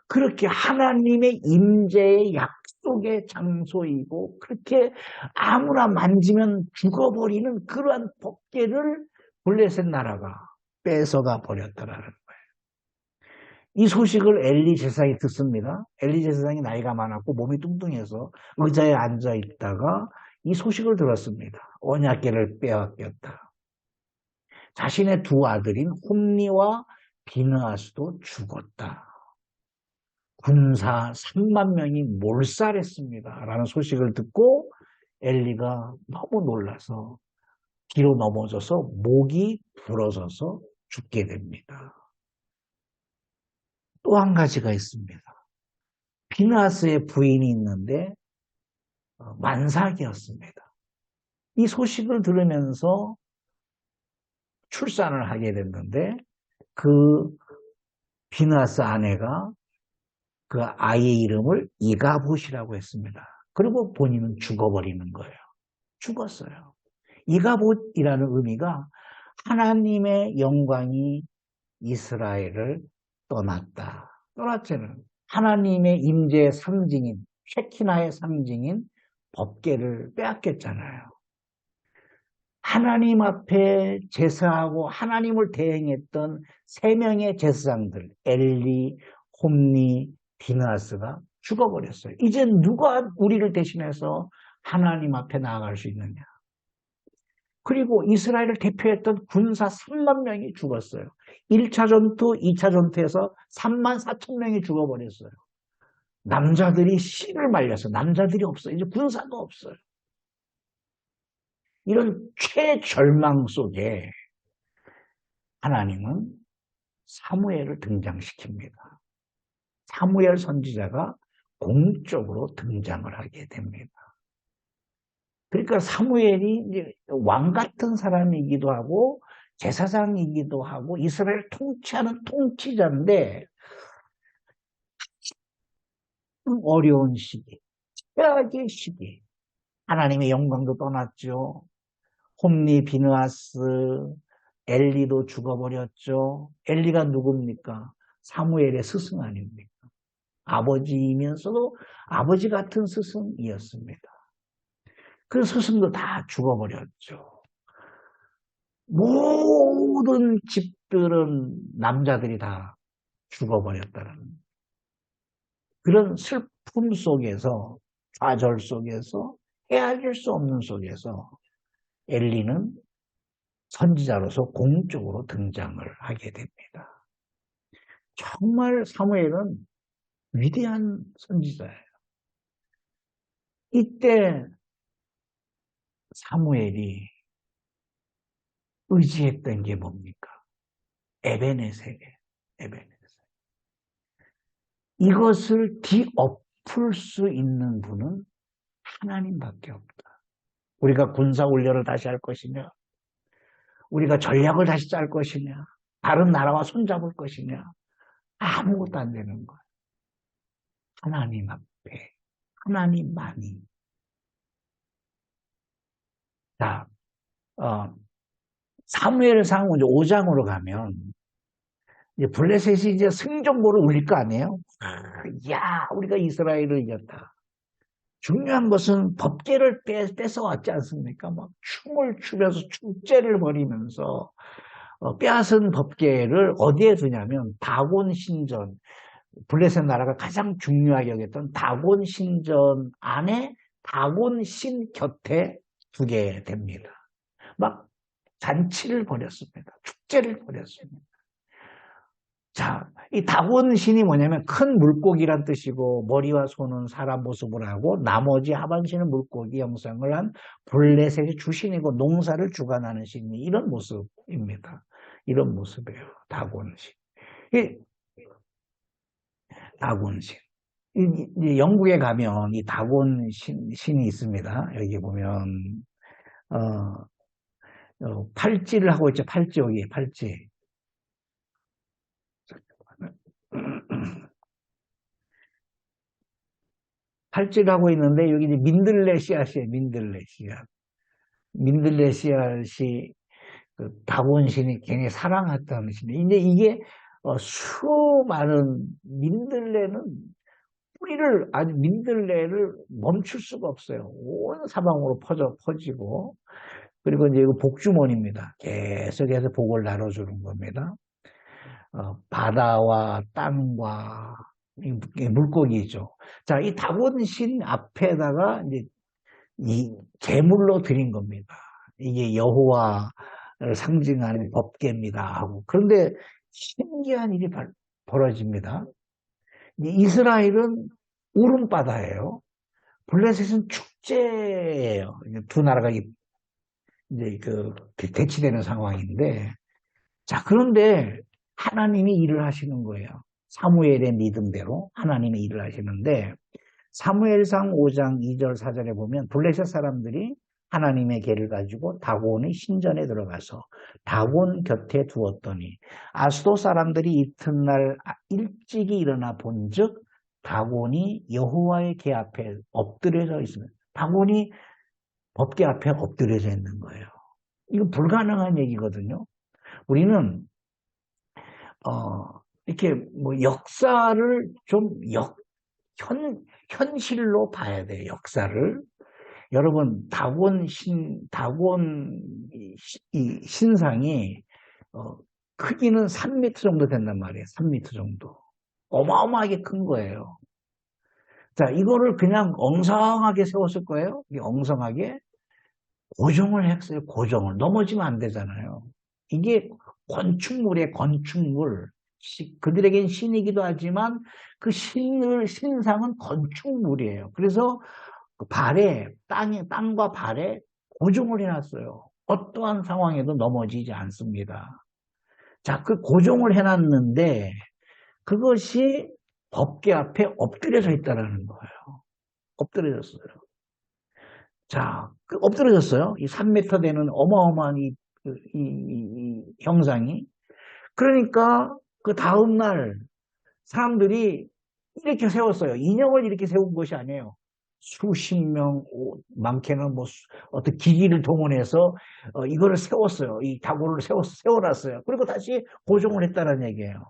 그렇게 하나님의 임재의 약속의 장소이고 그렇게 아무나 만지면 죽어버리는 그러한 법궤를 블레셋 나라가 뺏어가 버렸다라는 거예요. 이 소식을 엘리 제사장이 듣습니다. 엘리 제사장이 나이가 많았고 몸이 뚱뚱해서 의자에 앉아 있다가 이 소식을 들었습니다. 언약궤를 빼앗겼다. 자신의 두 아들인 홈리와 비느하스도 죽었다. 군사 3만 명이 몰살했습니다. 라는 소식을 듣고 엘리가 너무 놀라서 뒤로 넘어져서 목이 부러져서 죽게 됩니다. 또 한 가지가 있습니다. 비느하스의 부인이 있는데 만삭이었습니다. 이 소식을 들으면서 출산을 하게 됐는데 그 비느하스 아내가 그 아이의 이름을 이가봇이라고 했습니다. 그리고 본인은 죽어버리는 거예요. 죽었어요. 이가봇이라는 의미가 하나님의 영광이 이스라엘을 떠났다. 떠났자는 하나님의 임재의 상징인 쉐키나의 상징인 법궤를 빼앗겼잖아요. 하나님 앞에 제사하고 하나님을 대행했던 3명의 제사장들 엘리, 홈리, 비느하스가 죽어버렸어요. 이제 누가 우리를 대신해서 하나님 앞에 나아갈 수 있느냐. 그리고 이스라엘을 대표했던 군사 3만 명이 죽었어요. 1차 전투, 2차 전투에서 3만 4천 명이 죽어버렸어요. 남자들이 씨를 말려서 남자들이 없어요. 이제 군사도 없어요. 이런 최절망 속에 하나님은 사무엘을 등장시킵니다. 사무엘 선지자가 공적으로 등장을 하게 됩니다. 그러니까 사무엘이 이제 왕 같은 사람이기도 하고 제사장이기도 하고 이스라엘 통치하는 통치자인데 어려운 시기, 최악의 시기. 하나님의 영광도 떠났죠. 홈리, 비느하스, 엘리도 죽어버렸죠. 엘리가 누굽니까? 사무엘의 스승 아닙니까? 아버지이면서도 아버지 같은 스승이었습니다. 그 스승도 다 죽어버렸죠. 모든 집들은 남자들이 다 죽어버렸다는 그런 슬픔 속에서 좌절 속에서 헤아릴 수 없는 속에서 엘리는 선지자로서 공적으로 등장을 하게 됩니다. 정말 사무엘은 위대한 선지자예요. 이때 사무엘이 의지했던 게 뭡니까? 에베네셀이에요. 에베네셀. 이것을 뒤엎을 수 있는 분은 하나님밖에 없다. 우리가 군사훈련을 다시 할 것이냐? 우리가 전략을 다시 짤 것이냐? 다른 나라와 손잡을 것이냐? 아무것도 안 되는 거예요. 하나님 앞에 하나님만이. 자, 사무엘상 5장으로 가면 이제 블레셋이 이제 승전보를 울릴 거 아니에요? 야, 우리가 이스라엘을 이겼다. 중요한 것은 법궤를 뺏어왔지 않습니까? 막 춤을 추면서 축제를 벌이면서 빼앗은 법궤를 어디에 두냐면 다곤 신전, 블레셋 나라가 가장 중요하게 여겼던 다곤 신전 안에 다곤 신 곁에 두게 됩니다. 막 잔치를 벌였습니다. 축제를 벌였습니다. 자, 이 다곤 신이 뭐냐면 큰 물고기란 뜻이고 머리와 손은 사람 모습을 하고 나머지 하반신은 물고기 형상을 한 블레셋의 주신이고 농사를 주관하는 신이 이런 모습입니다. 이런 모습이에요. 다곤 신. 이 다곤 신. 이 영국에 가면 이 다곤 신이 있습니다. 여기 보면 어, 팔찌를 하고 있죠. 팔찌 여기 팔찌. 팔찌를 하고 있는데 여기 이제 민들레 씨앗이에요. 민들레 씨앗. 민들레 씨앗이 그 다곤 신이 굉장히 사랑했다는 신이. 근데 이게 수많은 민들레는 뿌리를 아주 민들레를 멈출 수가 없어요. 온 사방으로 퍼지고 그리고 이제 이거 복주머니입니다. 계속해서 복을 나눠주는 겁니다. 바다와 땅과 이 물고기죠. 자, 이 다곤신 앞에다가 이제 이 제물로 드린 겁니다. 이게 여호와를 상징하는 법궤입니다 하고. 그런데 신기한 일이 벌어집니다. 이스라엘은 울음바다예요. 블레셋은 축제예요. 두 나라가 이제 대치되는 상황인데, 자, 그런데 하나님이 일을 하시는 거예요. 사무엘의 믿음대로 하나님이 일을 하시는데, 사무엘상 5장 2절 4절에 보면 블레셋 사람들이 하나님의 계를 가지고 다곤의 신전에 들어가서 다곤 곁에 두었더니 아스도 사람들이 이튿날 일찍이 일어나 본즉 다곤이 여호와의 계 앞에 엎드려져 있습니다. 다곤이 법궤 앞에 엎드려져 있는 거예요. 이거 불가능한 얘기거든요. 우리는 이렇게 뭐 역사를 좀 현실로 봐야 돼요. 역사를. 여러분 다곤 이 신상이 크기는 3m 정도 된단 말이에요. 3m 정도. 어마어마하게 큰 거예요. 자, 이거를 그냥 엉성하게 세웠을 거예요. 엉성하게 고정을 했어요. 고정을. 넘어지면 안 되잖아요. 이게 건축물이에요. 건축물. 그들에겐 신이기도 하지만 그 신상은 건축물이에요. 그래서 그 땅과 발에 고정을 해놨어요. 어떠한 상황에도 넘어지지 않습니다. 자, 그 고정을 해놨는데 그것이 법궤 앞에 엎드려져 있다는 거예요. 엎드려졌어요. 자, 엎드려졌어요. 이 3m 되는 어마어마한 이 형상이. 그러니까 그 다음날 사람들이 이렇게 세웠어요. 인형을 이렇게 세운 것이 아니에요. 수십 명, 많게는 뭐 어떤 기기를 동원해서 이거를 세웠어요. 이 다곤을 세워놨어요. 그리고 다시 고정을 했다는 얘기예요.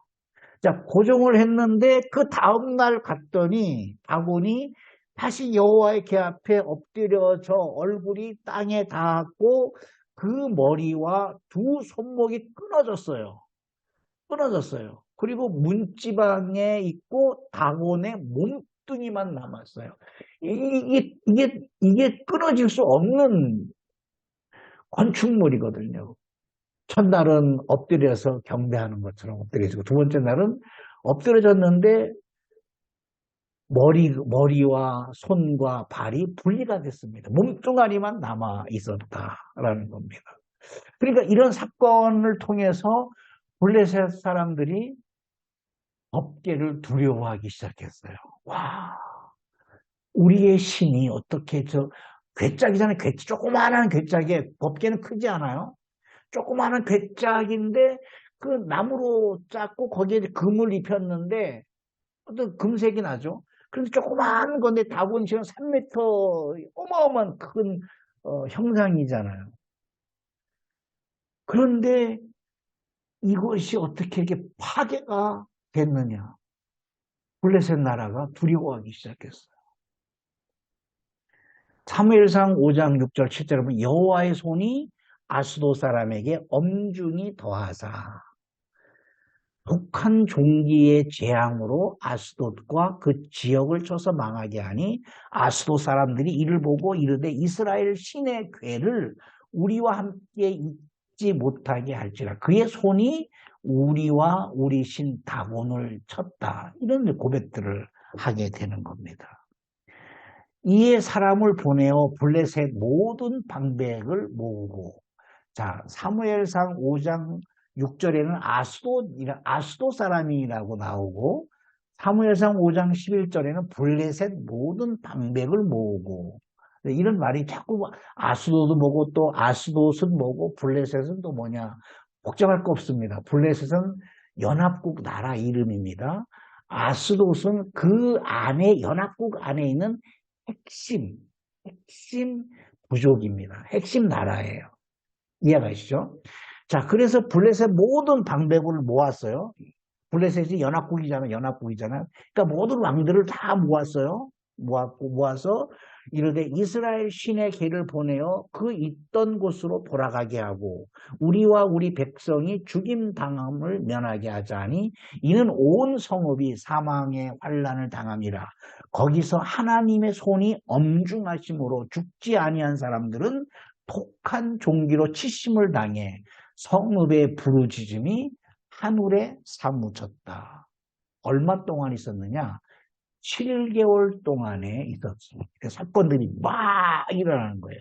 자, 고정을 했는데 그 다음날 갔더니 다곤이 다시 여호와의 궤 앞에 엎드려져 얼굴이 땅에 닿았고 그 머리와 두 손목이 끊어졌어요. 끊어졌어요. 그리고 문지방에 있고 다곤의 몸뚱이만 남았어요. 이게 끊어질 수 없는 건축물이거든요. 첫날은 엎드려서 경배하는 것처럼 엎드려지고 두 번째 날은 엎드려졌는데 머리와 손과 발이 분리가 됐습니다. 몸뚱아리만 남아 있었다라는 겁니다. 그러니까 이런 사건을 통해서 블레셋 사람들이 법궤를 두려워하기 시작했어요. 와, 우리의 신이 어떻게 괴짝이잖아요. 조그마한 괴짝에 법궤는 크지 않아요? 조그마한 괴짝인데 그 나무로 짰고 거기에 금을 입혔는데 어떤 금색이 나죠. 그런데 조그마한 건데 다곤신은 3m 어마어마한 큰 형상이잖아요. 그런데 이것이 어떻게 이렇게 파괴가 됐느냐. 블레셋 나라가 두려워하기 시작했어요. 사무엘상 5장 6절 7절에 보면 여호와의 손이 아스도 사람에게 엄중히 더하사 북한 종기의 재앙으로 아스돗과 그 지역을 쳐서 망하게 하니 아스돗 사람들이 이를 보고 이르되 이스라엘 신의 궤를 우리와 함께 지 못하게 할지라. 그의 손이 우리와 우리 신 다곤을 쳤다. 이런 고백들을 하게 되는 겁니다. 이에 사람을 보내어 블레셋 모든 방백을 모으고, 자, 사무엘상 5장 6절에는 아수도 사람이라고 나오고, 사무엘상 5장 11절에는 블레셋 모든 방백을 모으고, 이런 말이 자꾸 아수도도 뭐고 또 아수돗은 뭐고 블레셋은 또 뭐냐. 복잡할 거 없습니다. 블레셋은 연합국 나라 이름입니다. 아수돗은 그 안에, 연합국 안에 있는 핵심 부족입니다. 핵심 나라예요. 이해가시죠? 자, 그래서 블레셋 모든 방백을 모았어요. 블레셋이 연합국이잖아요. 그러니까 모든 왕들을 다 모았어요. 모아서 이르되 이스라엘 신의 길을 보내어 그 있던 곳으로 돌아가게 하고 우리와 우리 백성이 죽임 당함을 면하게 하자니 이는 온 성읍이 사망의 환난을 당함이라. 거기서 하나님의 손이 엄중하심으로 죽지 아니한 사람들은 독한 종기로 치심을 당해 성읍의 부르짖음이 하늘에 사무쳤다. 얼마 동안 있었느냐? 7개월 동안에 있었습니다. 사건들이 막 일어나는 거예요.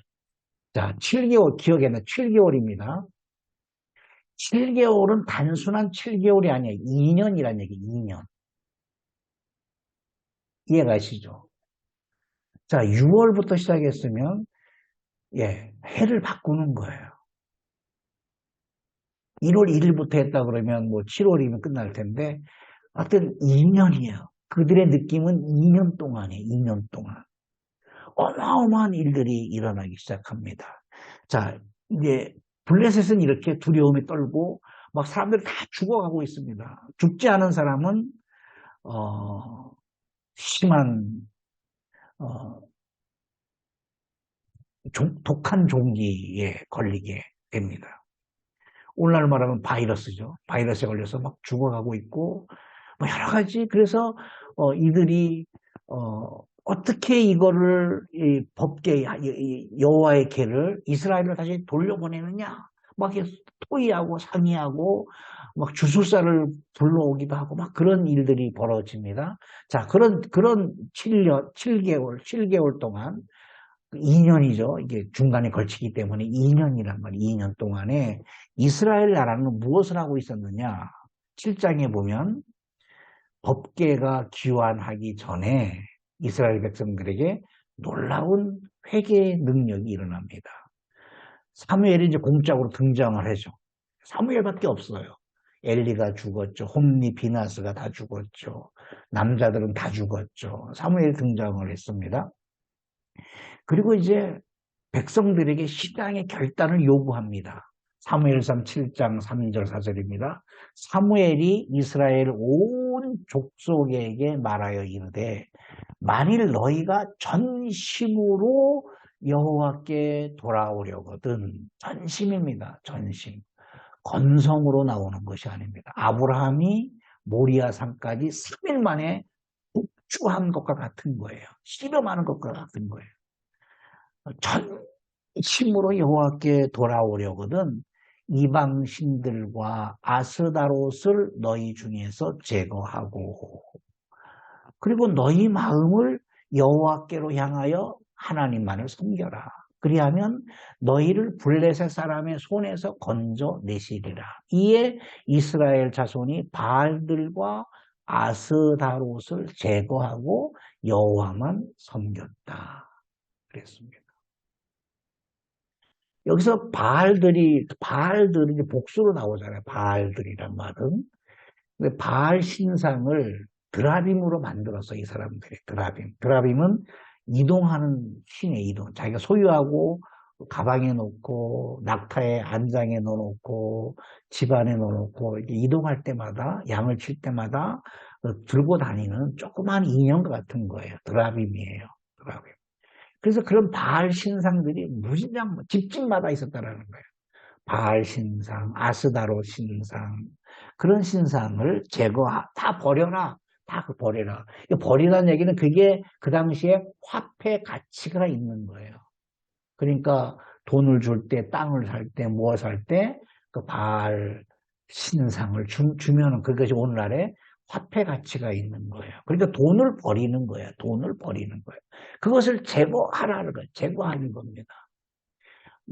자, 7개월, 기억에 나 7개월입니다. 7개월은 단순한 7개월이 아니에요. 2년이란 얘기, 2년. 이해가시죠? 자, 6월부터 시작했으면, 예, 해를 바꾸는 거예요. 1월 1일부터 했다 그러면 뭐 7월이면 끝날 텐데, 하여튼 2년이에요. 그들의 느낌은 2년 동안이에요. 2년 동안. 어마어마한 일들이 일어나기 시작합니다. 자, 이제 블레셋은 이렇게 두려움에 떨고 막 사람들이 다 죽어가고 있습니다. 죽지 않은 사람은 심한 독한 종기에 걸리게 됩니다. 오늘날 말하면 바이러스죠. 바이러스에 걸려서 막 죽어가고 있고 뭐 여러 가지. 그래서 이들이 어떻게 이거를 법계 여호와의 계를 이스라엘을 다시 돌려보내느냐 막 토의하고 상의하고 막 주술사를 불러오기도 하고 막 그런 일들이 벌어집니다. 자, 그런 7개월 동안 2년이죠. 이게 중간에 걸치기 때문에 2년이란 말이에요. 2년 동안에 이스라엘 나라는 무엇을 하고 있었느냐? 7장에 보면 법궤가 귀환하기 전에 이스라엘 백성들에게 놀라운 회개의 능력이 일어납니다. 사무엘이 이제 공적으로 등장을 하죠. 사무엘밖에 없어요. 엘리가 죽었죠. 홈리, 비나스가 다 죽었죠. 남자들은 다 죽었죠. 사무엘이 등장을 했습니다. 그리고 이제 백성들에게 신앙의 결단을 요구합니다. 사무엘상 7장 3절 4절입니다. 사무엘이 이스라엘 온 족속에게 말하여 이르되 만일 너희가 전심으로 여호와께 돌아오려거든. 전심입니다. 전심. 건성으로 나오는 것이 아닙니다. 아브라함이 모리아 산까지 3일 만에 복주한 것과 같은 거예요. 씨름하는 것과 같은 거예요. 전심으로 여호와께 돌아오려거든 이방 신들과 아스다롯을 너희 중에서 제거하고 그리고 너희 마음을 여호와께로 향하여 하나님만을 섬겨라. 그리하면 너희를 블레셋 사람의 손에서 건져내시리라. 이에 이스라엘 자손이 바알들과 아스다롯을 제거하고 여호와만 섬겼다. 그랬습니다. 여기서 바알들이 이제 복수로 나오잖아요. 바알들이란 말은. 근데 바알 신상을 드라빔으로 만들었어, 이 사람들이. 드라빔은 이동하는 신의 이동. 자기가 소유하고 가방에 놓고 낙타에 안장에 넣어놓고 집안에 넣어놓고 이동할 때마다 양을 칠 때마다 들고 다니는 조그만 인형 같은 거예요. 드라빔이에요. 드라빔. 그래서 그런 바알 신상들이 무진장 집집마다 있었다라는 거예요. 바알 신상, 아스다로 신상 그런 신상을 다 버려라. 다 버려라. 버리라는 얘기는 그게 그 당시에 화폐 가치가 있는 거예요. 그러니까 돈을 줄 때, 땅을 살 때, 무엇 살 때, 그 바알 신상을 주면은 그것이 오늘날의 화폐 가치가 있는 거예요. 그러니까 돈을 버리는 거예요. 돈을 버리는 거예요. 그것을 제거하라는 거예요. 제거하는 겁니다.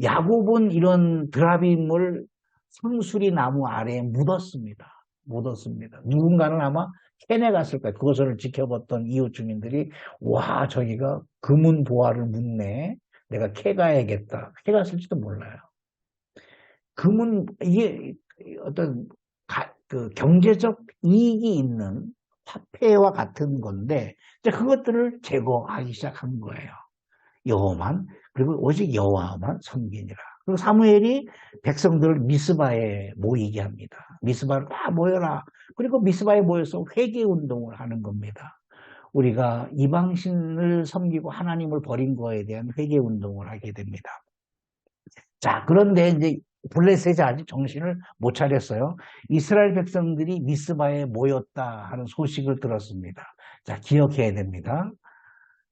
야곱은 이런 드라빔을 상수리 나무 아래에 묻었습니다. 묻었습니다. 누군가는 아마 캐내 갔을 거예요. 그것을 지켜봤던 이웃 주민들이 와 저기가 금은 보화를 묻네. 내가 캐가야겠다. 캐갔을지도 몰라요. 금은 이게 어떤 그 경제적 이익이 있는 화폐와 같은 건데 이제 그것들을 제거하기 시작한 거예요. 여호와만 그리고 오직 여호와만 섬기니라. 그리고 사무엘이 백성들을 미스바에 모이게 합니다. 미스바로 다 모여라. 그리고 미스바에 모여서 회개 운동을 하는 겁니다. 우리가 이방신을 섬기고 하나님을 버린 거에 대한 회개 운동을 하게 됩니다. 자, 그런데 이제 블레셋이 아직 정신을 못 차렸어요. 이스라엘 백성들이 미스바에 모였다 하는 소식을 들었습니다. 자, 기억해야 됩니다.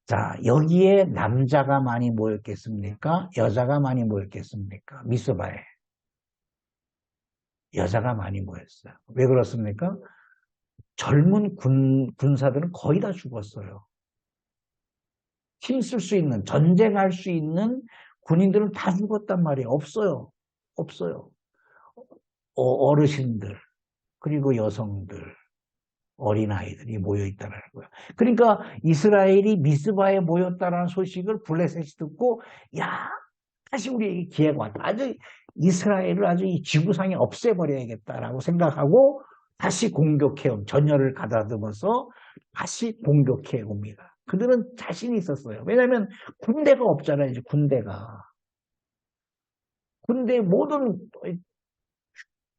자, 여기에 남자가 많이 모였겠습니까? 여자가 많이 모였겠습니까? 미스바에. 여자가 많이 모였어요. 왜 그렇습니까? 젊은 군사들은 거의 다 죽었어요. 힘쓸 수 있는, 전쟁할 수 있는 군인들은 다 죽었단 말이에요. 없어요. 없어요. 어르신들, 그리고 여성들, 어린아이들이 모여있다는 거예요. 그러니까 이스라엘이 미스바에 모였다는 소식을 블레셋이 듣고 야 다시 우리에게 기회가 왔다. 아주 이스라엘을 아주 이 지구상에 없애버려야겠다라고 생각하고 다시 공격해온 전열을 가다듬어서 다시 공격해 옵니다. 그들은 자신이 있었어요. 왜냐하면 군대가 없잖아요. 이제 군대가. 군대 모든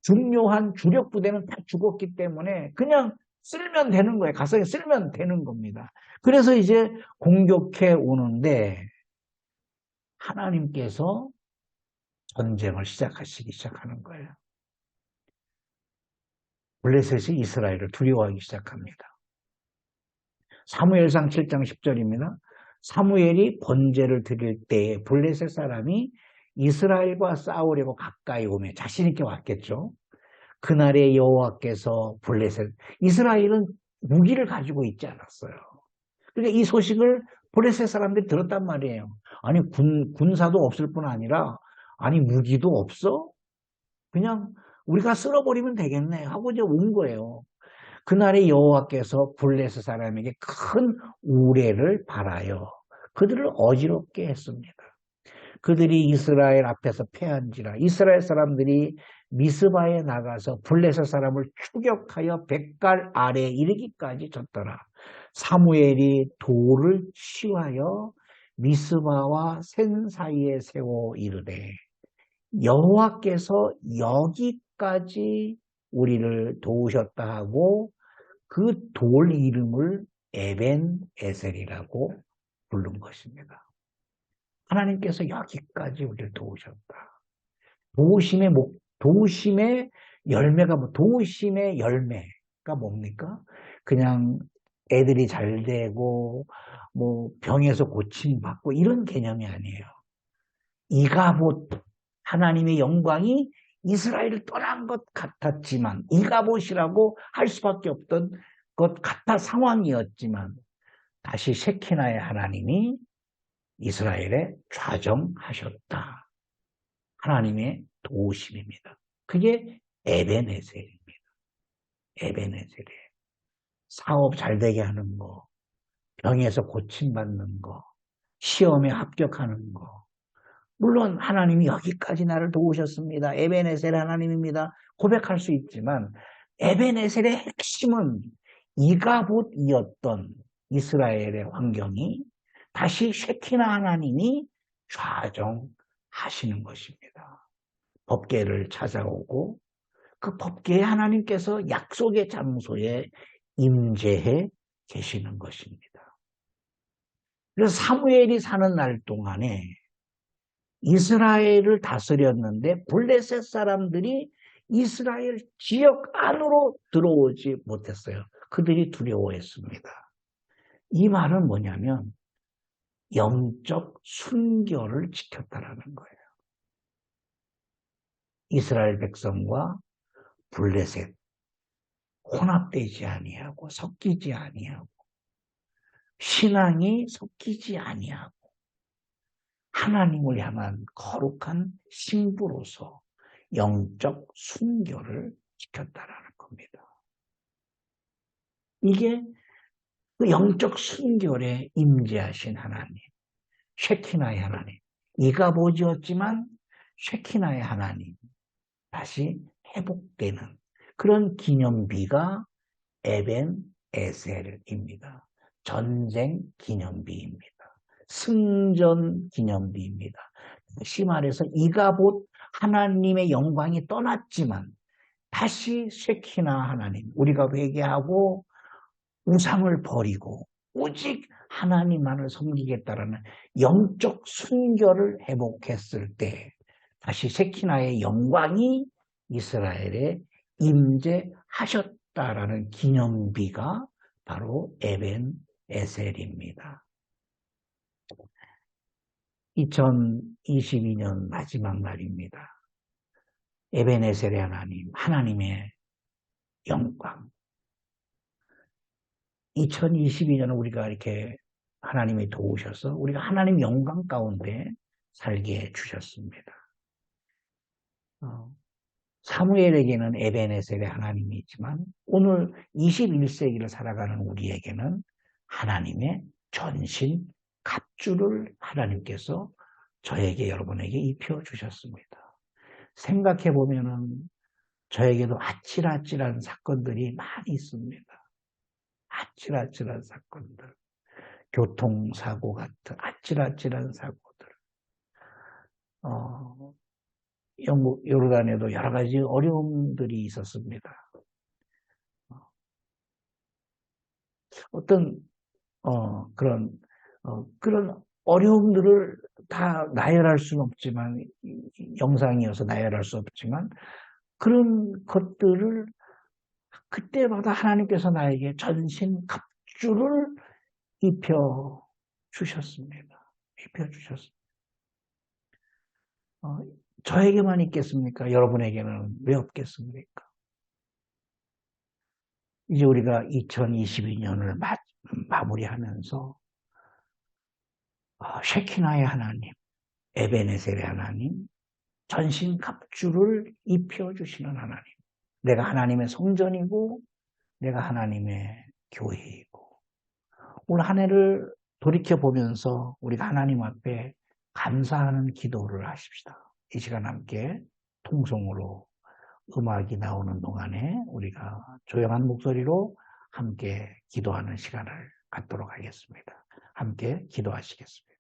중요한 주력 부대는 다 죽었기 때문에 그냥 쓸면 되는 거예요. 가서 쓸면 되는 겁니다. 그래서 이제 공격해 오는데 하나님께서 전쟁을 시작하는 거예요. 블레셋이 이스라엘을 두려워하기 시작합니다. 사무엘상 7장 10절입니다. 사무엘이 번제를 드릴 때에 블레셋 사람이 이스라엘과 싸우려고 가까이 오며 자신 있게 왔겠죠. 그날에 여호와께서 블레셋, 이스라엘은 무기를 가지고 있지 않았어요. 그러니까 이 소식을 블레셋 사람들이 들었단 말이에요. 아니 군사도 없을 뿐 아니라 아니 무기도 없어? 그냥 우리가 쓸어버리면 되겠네 하고 이제 온 거예요. 그날에 여호와께서 블레셋 사람에게 큰 우레를 발하여 그들을 어지럽게 했습니다. 그들이 이스라엘 앞에서 패한지라. 이스라엘 사람들이 미스바에 나가서 블레셋 사람을 추격하여 백갈 아래에 이르기까지 졌더라. 사무엘이 돌을 취하여 미스바와 센 사이에 세워 이르되 여호와께서 여기까지 우리를 도우셨다 하고 그 돌 이름을 에벤 에셀이라고 부른 것입니다. 하나님께서 여기까지 우리를 도우셨다. 도우심의 열매가 도우심의 열매가 뭡니까? 그냥 애들이 잘 되고 병에서 고침받고 이런 개념이 아니에요. 이가봇 하나님의 영광이 이스라엘을 떠난 것 같았지만 이가봇이라고 할 수밖에 없던 것 같아 상황이었지만 다시 셰키나의 하나님이 이스라엘에 좌정하셨다. 하나님의 도우심입니다. 그게 에벤에셀입니다. 에벤에셀이에요. 사업 잘 되게 하는 거, 병에서 고침받는 거, 시험에 합격하는 거. 물론 하나님이 여기까지 나를 도우셨습니다. 에벤에셀 하나님입니다. 고백할 수 있지만 에벤에셀의 핵심은 이가봇이었던 이스라엘의 환경이 다시 셰키나 하나님이 좌정하시는 것입니다. 법궤를 찾아오고 그 법궤에 하나님께서 약속의 장소에 임재해 계시는 것입니다. 그래서 사무엘이 사는 날 동안에 이스라엘을 다스렸는데 블레셋 사람들이 이스라엘 지역 안으로 들어오지 못했어요. 그들이 두려워했습니다. 이 말은 뭐냐면 영적 순결을 지켰다라는 거예요. 이스라엘 백성과 블레셋 혼합되지 아니하고 섞이지 아니하고 신앙이 섞이지 아니하고 하나님을 향한 거룩한 신부로서 영적 순교를 지켰다라는 겁니다. 이게 그 영적 순결에 임재하신 하나님, 쉐키나의 하나님, 이가보지였지만 쉐키나의 하나님, 다시 회복되는 그런 기념비가 에벤 에셀입니다. 전쟁 기념비입니다. 승전 기념비입니다. 다시 말해서 이가봇 하나님의 영광이 떠났지만 다시 쉐키나 하나님, 우리가 회개하고 우상을 버리고 오직 하나님만을 섬기겠다라는 영적 순결을 회복했을 때 다시 쉐키나의 영광이 이스라엘에 임재하셨다라는 기념비가 바로 에벤 에셀입니다. 2022년 마지막 날입니다. 에벤 에셀의 하나님, 하나님의 영광. 2022년은 우리가 이렇게 하나님이 도우셔서 우리가 하나님 영광 가운데 살게 해주셨습니다. 사무엘에게는 에벤에셀의 하나님이 있지만 오늘 21세기를 살아가는 우리에게는 하나님의 전신 갑주를 하나님께서 저에게 여러분에게 입혀주셨습니다. 생각해보면 저에게도 아찔아찔한 사건들이 많이 있습니다. 아찔아찔한 사건들, 교통사고 같은 아찔아찔한 사고들, 영국 요르단에도 여러 가지 어려움들이 있었습니다. 어떤 그런 어려움들을 다 나열할 수는 없지만 영상이어서 나열할 수 없지만 그런 것들을 그때마다 하나님께서 나에게 전신 갑주를 입혀 주셨습니다. 입혀 주셨습니다. 저에게만 있겠습니까? 여러분에게는 왜 없겠습니까? 이제 우리가 2022년을 마무리하면서 쉐키나의 하나님, 에벤에셀의 하나님, 전신 갑주를 입혀주시는 하나님. 내가 하나님의 성전이고 내가 하나님의 교회이고 올 한 해를 돌이켜보면서 우리가 하나님 앞에 감사하는 기도를 하십시다. 이 시간 함께 통성으로 음악이 나오는 동안에 우리가 조용한 목소리로 함께 기도하는 시간을 갖도록 하겠습니다. 함께 기도하시겠습니다.